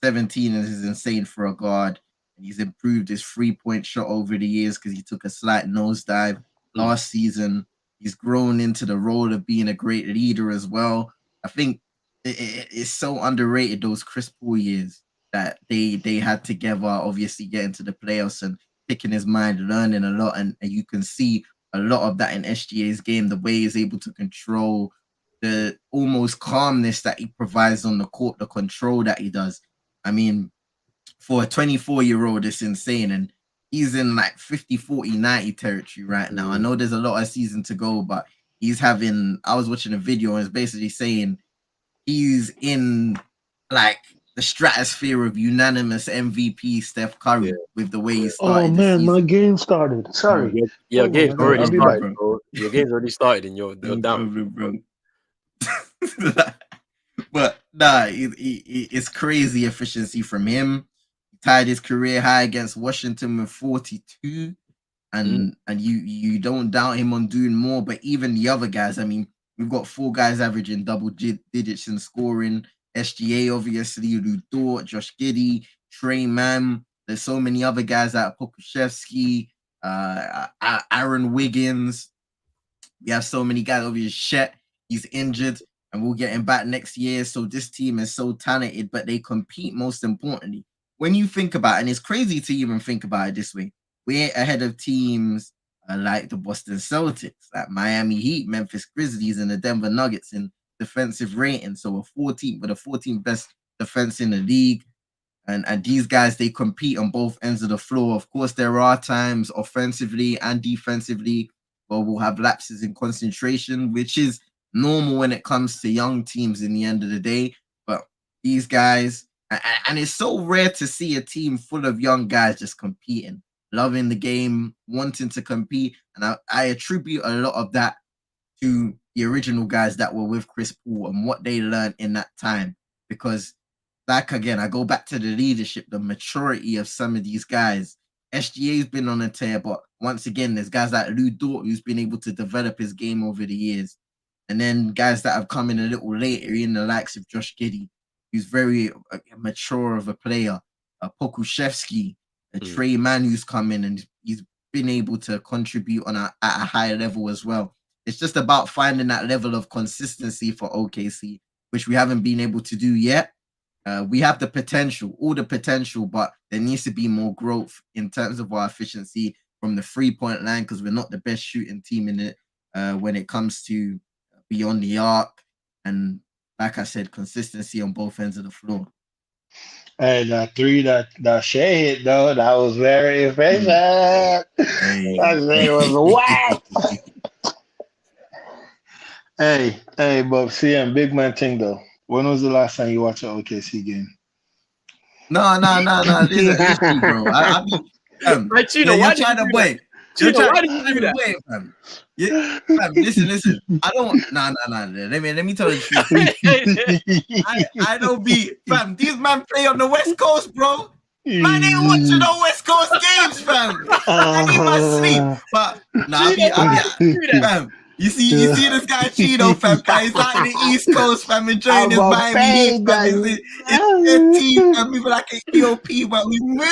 17 is insane for a guard. And he's improved his 3-point shot over the years because he took a slight nosedive last season. He's grown into the role of being a great leader as well. I think it's so underrated, those Chris Paul years that they had together, obviously getting to the playoffs and picking his mind, learning a lot. And you can see a lot of that in SGA's game, the way he's able to control the almost calmness that he provides on the court, the control that he does. I mean, for a 24-year-old, it's insane. And he's in like 50, 40, 90 territory right now. I know there's a lot of season to go, but I was watching a video and it's basically saying he's in like the stratosphere of unanimous MVP Steph Curry with the way he Oh started the man, my season. game started. Sorry. Your Hold on, game's man. No already I'll be problem, back. started, bro. bro. Your game's already started, and you're No down. problem, bro. But nah, it's crazy efficiency from him. He tied his career high against Washington with 42, and you don't doubt him on doing more. But even the other guys, I mean, We've got 4 guys averaging double digits in scoring. SGA, obviously, Lou Dort, Josh Giddey, Trey Mann. There's so many other guys like Pokuševski, Aaron Wiggins. We have so many guys. Obviously, Shet, he's injured, and we'll get him back next year. So this team is so talented, but they compete most importantly. When you think about it, and it's crazy to even think about it this way, we're ahead of teams like the Boston Celtics, like Miami Heat, Memphis Grizzlies, and the Denver Nuggets in defensive rating. So with the 14th best defense in the league. And these guys, they compete on both ends of the floor. Of course, there are times offensively and defensively where we'll have lapses in concentration, which is normal when it comes to young teams in the end of the day. But these guys, and it's so rare to see a team full of young guys just competing, loving the game, wanting to compete. And I attribute a lot of that to the original guys that were with Chris Paul and what they learned in that time. Because like again, I go back to the leadership, the maturity of some of these guys. SGA's been on a tear, but once again, there's guys like Lou Dort who's been able to develop his game over the years. And then guys that have come in a little later, in the likes of Josh Giddey, who's very mature of a player. Pokuševski, Trey Mann, who's come in and he's been able to contribute at a higher level as well. It's just about finding that level of consistency for OKC, which we haven't been able to do yet. We have the potential, all the potential, but there needs to be more growth in terms of our efficiency from the 3-point line because we're not the best shooting team in it when it comes to beyond the arc. And like I said, consistency on both ends of the floor. Hey, that 3 that Shea hit though, that was very efficient. That shit was whack. Hey, but CM, big man thing though. When was the last time you watched an OKC game? No. This is an issue, bro. I mean, Chino, you're trying to wait. Chino, why did you do that? Wait, fam. Yeah, fam, listen. I don't. Nah. Let me tell you the truth. I don't be, fam. These man play on the West Coast, bro. Man ain't watching no West Coast games, fam. I need my sleep. But nah, fam. You see this guy Chino, fam. He's out in the East Coast, fam, enjoying his Miami Heat, fam. It's their team, fam. We were like an EOP, but we move.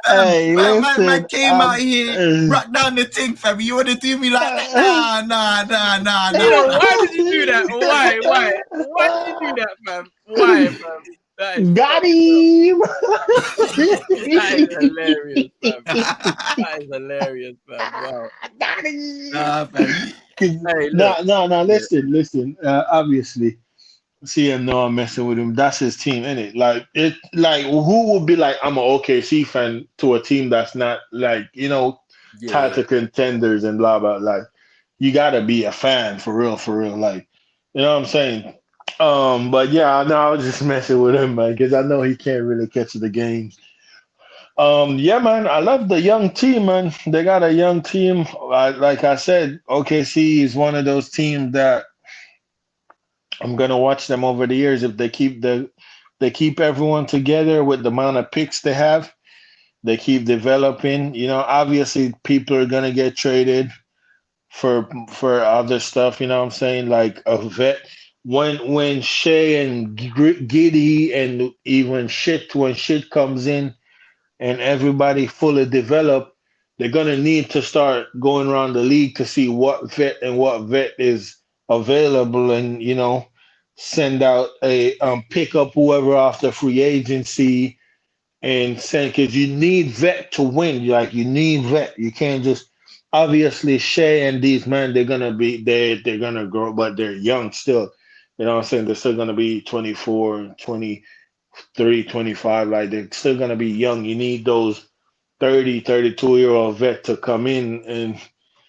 Hey, man came out here, brought down the thing, fam. You want to do me like that? Nah. Chino, why did you do that? Why? Why did you do that, fam? Why, fam? Got him! That is hilarious, fam. That is hilarious, fam. Wow. Got him! Fam. No, listen. Obviously, CM know I'm messing with him. That's his team, innit? Like who would be like, I'm an OKC fan to a team that's not like, title contenders and blah blah. Like, you gotta be a fan for real. Like, you know what I'm saying? But yeah, I was just messing with him, man, because I know he can't really catch the games. Yeah, man, I love the young team, man. They got a young team. Like I said, OKC is one of those teams that I'm gonna watch them over the years if they keep everyone together with the amount of picks they have. They keep developing. Obviously people are gonna get traded for other stuff. You know what I'm saying? Like a vet. When Shea and Giddy and even when shit comes in and everybody fully developed, they're gonna need to start going around the league to see what vet is available, and send out a pick up whoever off the free agency and send, because you need vet to win. Like, you need vet. You can't just, obviously Shea and these men, they're gonna grow, but they're young still. You know what I'm saying? They're still gonna be 24, 23, 25. Like, they're still gonna be young. You need those 30, 32-year-old vet to come in and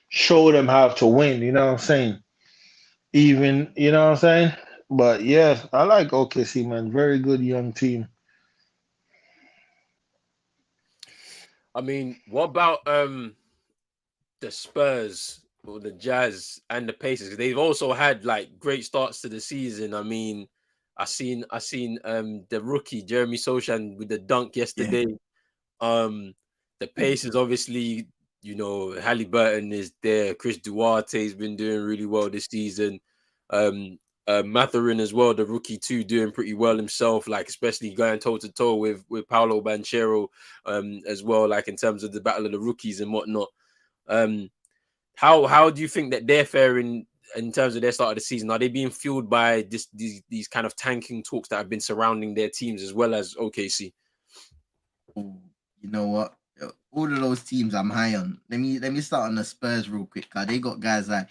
show them how to win. You know what I'm saying? Even, you know what I'm saying? But yeah, I like OKC, man. Very good young team. I mean, what about the Spurs or the Jazz and the Pacers? 'Cause they've also had like great starts to the season. I mean, I seen the rookie Jeremy Sochan with the dunk yesterday. The Pacers obviously, You know, Halliburton is there. Chris Duarte's been doing really well this season. Matherin as well, the rookie too, doing pretty well himself. Like especially going toe to toe with Paolo Banchero, as well. Like in terms of the battle of the rookies and whatnot. How do you think that they're faring in terms of their start of the season? Are they being fueled by these kind of tanking talks that have been surrounding their teams as well as OKC? You know what? All of those teams I'm high on. Let me start on the Spurs real quick. They got guys like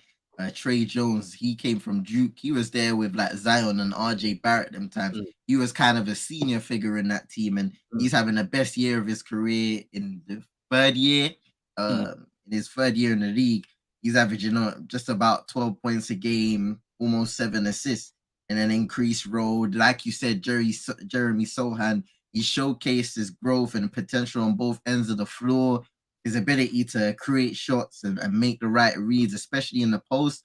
Trey Jones. He came from Duke. He was there with like Zion and RJ Barrett them times. He was kind of a senior figure in that team, and he's having the best year of his career in the third year. In his third year in the league, he's averaging just about 12 points a game, almost 7 assists, and an increased role. Like you said, Jeremy Sohan. He showcased his growth and potential on both ends of the floor, his ability to create shots and make the right reads, especially in the post,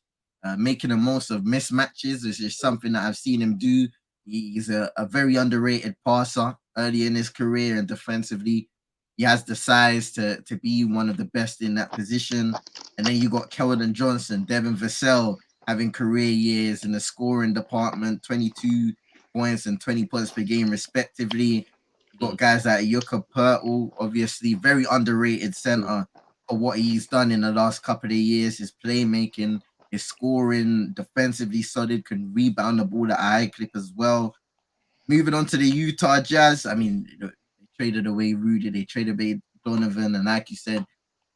making the most of mismatches, which is something that I've seen him do. He's a very underrated passer early in his career, and defensively, he has the size to be one of the best in that position. And then you got Keldon Johnson, Devin Vassell having career years in the scoring department, 22 points and 20 points per game, respectively. You got guys like Yuka Pertl, obviously very underrated center for what he's done in the last couple of years. His playmaking, his scoring, defensively solid, can rebound the ball at a high clip as well. Moving on to the Utah Jazz, I mean, they traded away Rudy, they traded away Donovan, and like you said,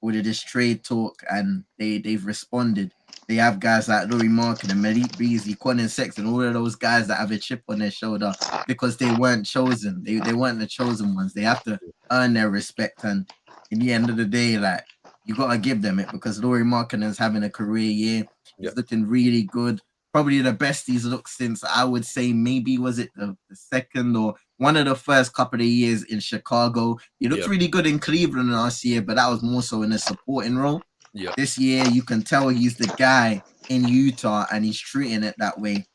all of this trade talk, and they've responded. They have guys like Laurie Markin and Malik Beasley, Colin Sexton, all of those guys that have a chip on their shoulder because they weren't chosen. They weren't the chosen ones. They have to earn their respect. And in the end of the day, like, you got to give them it because Laurie Markin is having a career year. He's looking really good. Probably the best he's looked since, I would say, maybe was it the second or one of the first couple of years in Chicago. He looked really good in Cleveland last year, but that was more so in a supporting role. This year, you can tell he's the guy in Utah, and he's treating it that way.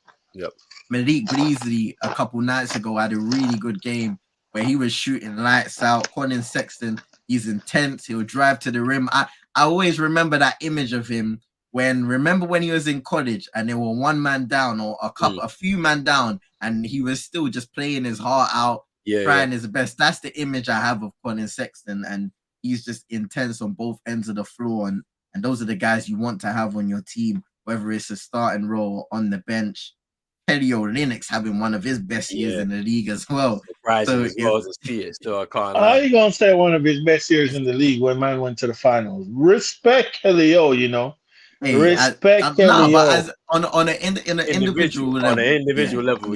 Malik Beasley, a couple nights ago, had a really good game where he was shooting lights out. Colin Sexton, he's intense. He'll drive to the rim. I always remember that image of him remember when he was in college and they were one man down or a few man down, and he was still just playing his heart out, trying his best. That's the image I have of Colin Sexton, and he's just intense on both ends of the floor, and those are the guys you want to have on your team, whether it's a starting role or on the bench. Kelly Olynyk having one of his best years in the league as well. Surprising as well as I see it, so I can't How are you gonna say one of his best years in the league when man went to the finals? Respect Kelly O, you know. Hey, respect Kelly but O. as on an individual level, on an individual level,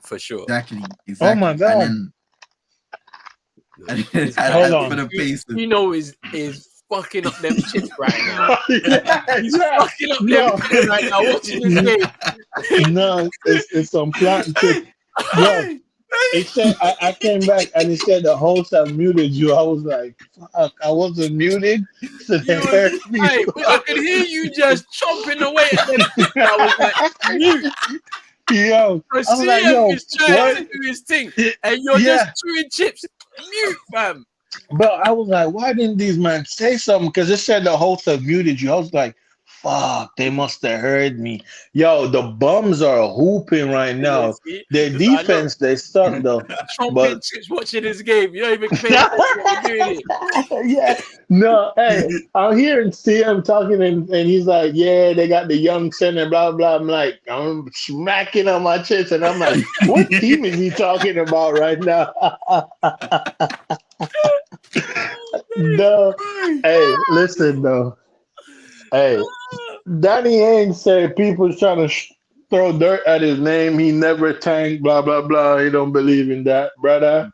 for sure. Exactly. Oh my God. And hold on. For the Pacers. You know, is fucking up them chips right now. He's fucking up them chips right now. Watching this game. No, it's some planting chip. Yo, it said I came back and it said the host have muted you. I was like, fuck, I wasn't muted. So they heard me. I could hear you just chomping away at them. I was like, mute. Yo, I see like, him yo, is trying to do his thing, and you're just chewing chips. Mute, fam. But I was like, why didn't these men say something? Because it said the host have muted you. I was like, fuck, they must have heard me. Yo, the bums are hooping right now. Their defense, they suck though. But chips watching this game, you don't even pay attention to doing it. Yeah, no, hey, I'm hearing CM talking and he's like, yeah, they got the young center, blah blah. I'm like, I'm smacking on my chest, and I'm like, what team is he talking about right now? No, hey, listen though. Hey, Danny Ainge said people's trying to throw dirt at his name. He never tanked, blah, blah, blah. He don't believe in that, brother.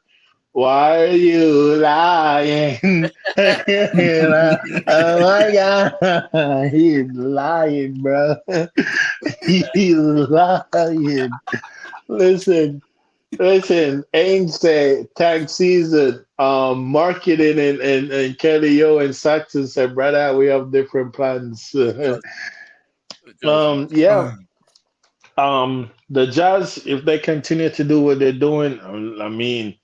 Why are you lying? Oh my God. He's lying, bro. He's lying. Listen, Ainge said tank season, marketing and Kelly O and Saxon said, brother, we have different plans. The Jazz, if they continue to do what they're doing, I mean,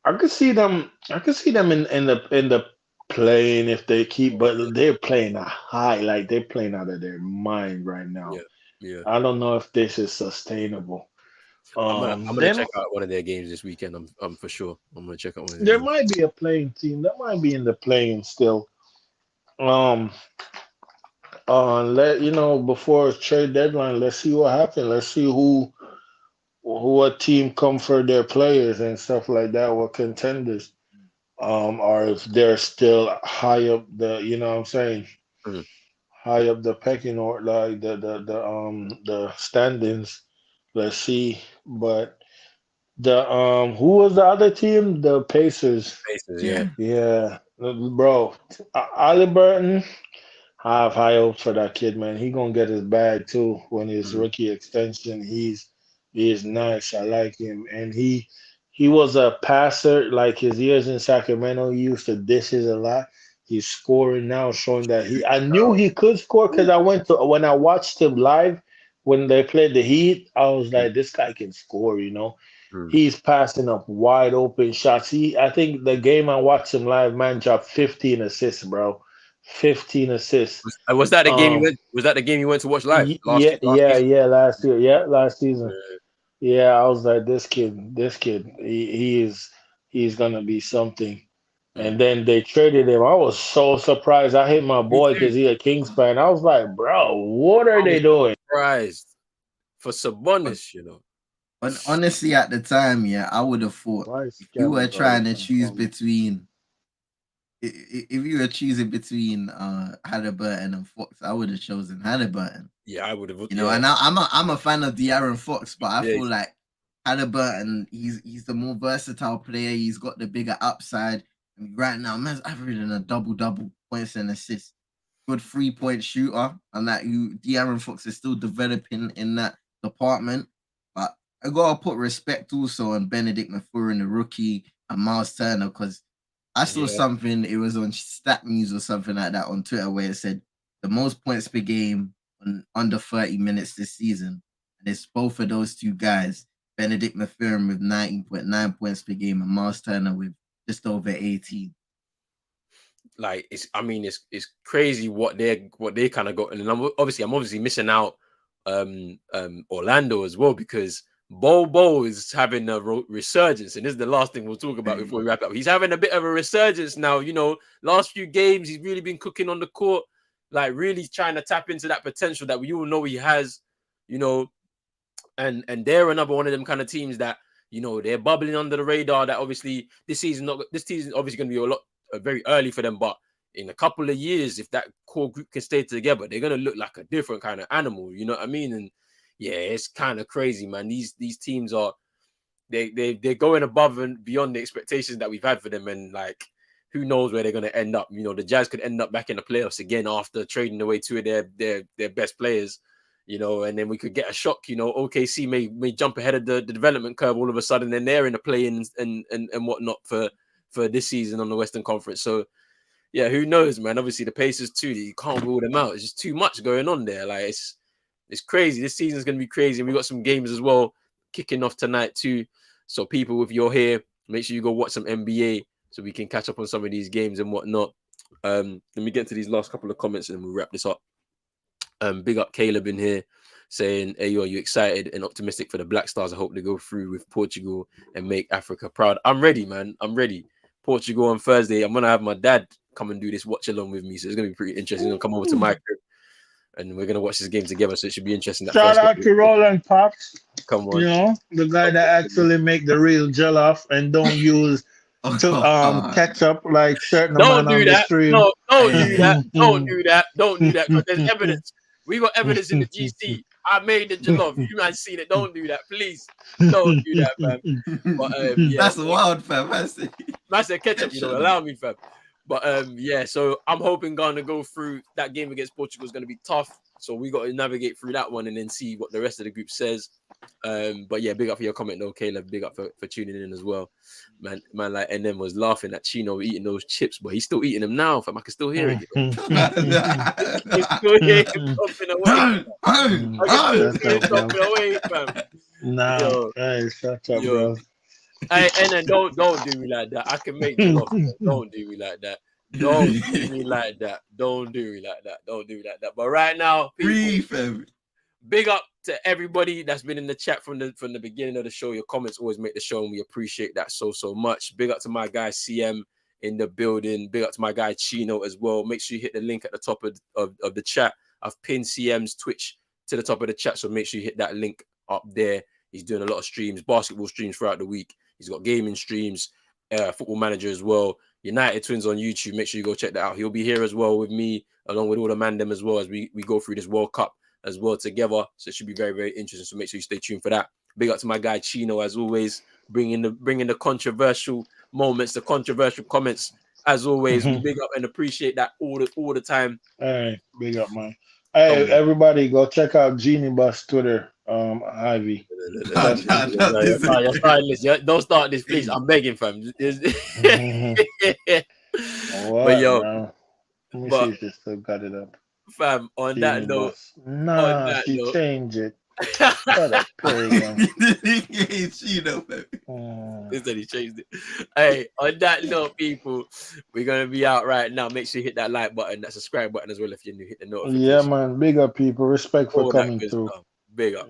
I could see them. I could see them in the playing if they keep, but they're playing a high, like they're playing out of their mind right now. Yeah, yeah. I don't know if this is sustainable. I'm gonna Then check out one of their games this weekend. I'm for sure. I'm gonna check out one of their there games. might be a playing team that might be in the playing still. Um, let you know before trade deadline. Let's see what happens. Let's see who a team come for their players and stuff like that. What contenders, or if they're still high up the, you know what I'm saying, Mm. high up the pecking order, like the standings. Let's see. But the who was the other team? The Pacers. Faces, yeah. Yeah. Yeah, bro. Halliburton. I have high hopes for that kid, man. He gonna get his bag too when his Mm. rookie extension. He is nice. I like him, and he was a passer. Like his years in Sacramento, he used to dishes a lot. He's scoring now, showing that he. I knew he could score because I went to when I watched him live when they played the Heat. I was Mm. like, this guy can score. You know, Mm. he's passing up wide open shots. I think the game I watched him live, man, dropped 15 assists, bro. 15 assists. Was that the game you Um, went? Was that the game you went to watch live yeah, last yeah, season? yeah. Last year, yeah, last season. Yeah. Yeah, I was like, this kid, he's gonna be something. Mm. And then they traded him. I was so surprised. I hit my Me boy too. because he a Kings fan. I was like, bro, what are I they was doing? surprised for Sabonis. You know. Honestly, at the time, yeah, I would have thought Bryce if you were Kelly got trying it to from choose Columbus. between if you were choosing between Halliburton and Fox, I would have chosen Halliburton. Yeah, I would have. You know, Yeah, and I'm a fan of De'Aaron Fox, but I yeah. feel like Halliburton, he's the more versatile player. He's got the bigger upside. I mean, right now, man's averaging a double points and assists. Good 3-point shooter, and that De'Aaron Fox is still developing in that department. But I gotta put respect also on Benedict Mathurin, the rookie, and Miles Turner, because I saw Yeah. something. It was on StatMuse or something like that on Twitter where it said the most points per game on under 30 minutes this season. And it's both of those two guys, Benedict Mathurin with 19.9 points per game and Miles Turner with just over 18. Like I mean, it's crazy what they kind of got, and I'm obviously missing out Orlando as well because Bo is having a resurgence, and this is the last thing we'll talk about before we wrap up. He's having a bit of a resurgence now. You know, last few games he's really been cooking on the court, like really trying to tap into that potential that we all know he has. You know, and they're another one of them kind of teams that they're bubbling under the radar. That obviously this season obviously going to be a lot very early for them, but in a couple of years, if that core group can stay together, they're going to look like a different kind of animal. You know what I mean? And yeah, it's kind of crazy, man. These teams are they're going above and beyond the expectations that we've had for them, and like who knows where they're going to end up. The Jazz could end up back in the playoffs again after trading away two of their best players. And then we could get a shock. OKC may jump ahead of the development curve all of a sudden, and they're in the play-in and whatnot for this season on the Western Conference. So yeah, who knows, man? Obviously the Pacers too. You can't rule them out. It's just too much going on there. Like it's crazy. This season's gonna be crazy, and we got some games as well kicking off tonight too. So people, if you're here, make sure you go watch some NBA so we can catch up on some of these games and whatnot. Let me get to these last couple of comments and then we'll wrap this up. Big up Caleb in here saying, hey, yo, are you excited and optimistic for the Black Stars? I hope they go through with Portugal and make Africa proud. I'm ready, man. I'm ready. Portugal on Thursday. I'm going to have my dad come and do this watch along with me. So it's going to be pretty interesting. He's going to come over to my crib and we're going to watch this game together. So it should be interesting. That Shout first out game. to Roland Pops. Come on. The guy that actually make the real jollof and don't use ketchup like certain Don't man do on the that. stream. No, don't do that. Don't do that. Don't do that because there's evidence. We got evidence in the GC. I made the jollof. You might seen it. Don't do that, please. Don't do that, fam. But yeah, That's wild, fam. I said ketchup. Allow me, fam. But yeah. So I'm hoping Ghana go through that game against Portugal is going to be tough. So we got to navigate through that one and then see what the rest of the group says. But yeah, big up for your comment though, Caleb. Big up for tuning in as well. Man like NM was laughing at Chino eating those chips, but he's still eating them now, fam. I can still hear it. You still hear him chopping away. I can still hear him chopping away, fam. Nah, Yo, hey, shut up, yo. bro. And then don't do me like that. I can make jollof. Don't do me like that. Don't do me like that. Don't do me like that. Don't do me like that. But right now, people, Breathe. big up to everybody that's been in the chat from the beginning of the show. Your comments always make the show, and we appreciate that so much. Big up to my guy CM in the building. Big up to my guy Chino as well. Make sure you hit the link at the top of the chat. I've pinned CM's Twitch to the top of the chat, so make sure you hit that link up there. He's doing a lot of streams, basketball streams throughout the week. He's got gaming streams, Football Manager as well. United Twins on YouTube. Make sure you go check that out. He'll be here as well with me, along with all the mandem as well, as we go through this World Cup as well together. So it should be very, very interesting. So make sure you stay tuned for that. Big up to my guy Chino, as always, bringing the controversial moments, the controversial comments. As always, we big up and appreciate that all the time. Hey, big up, man. Hey, everybody, go check out Genie Bus Twitter, Ivy. Don't start this, please. I'm begging, fam. But yo, let me see if they still got it up. Fam, on Genie that note, Bus. Nah, she changed it. What a pagan. Instead he changed it. Hey, on that note, people, we're gonna be out right now. Make sure you hit that like button, that subscribe button as well if you're new. Hit the notification. Yeah, man. Big up, people. Respect for coming through. Big up.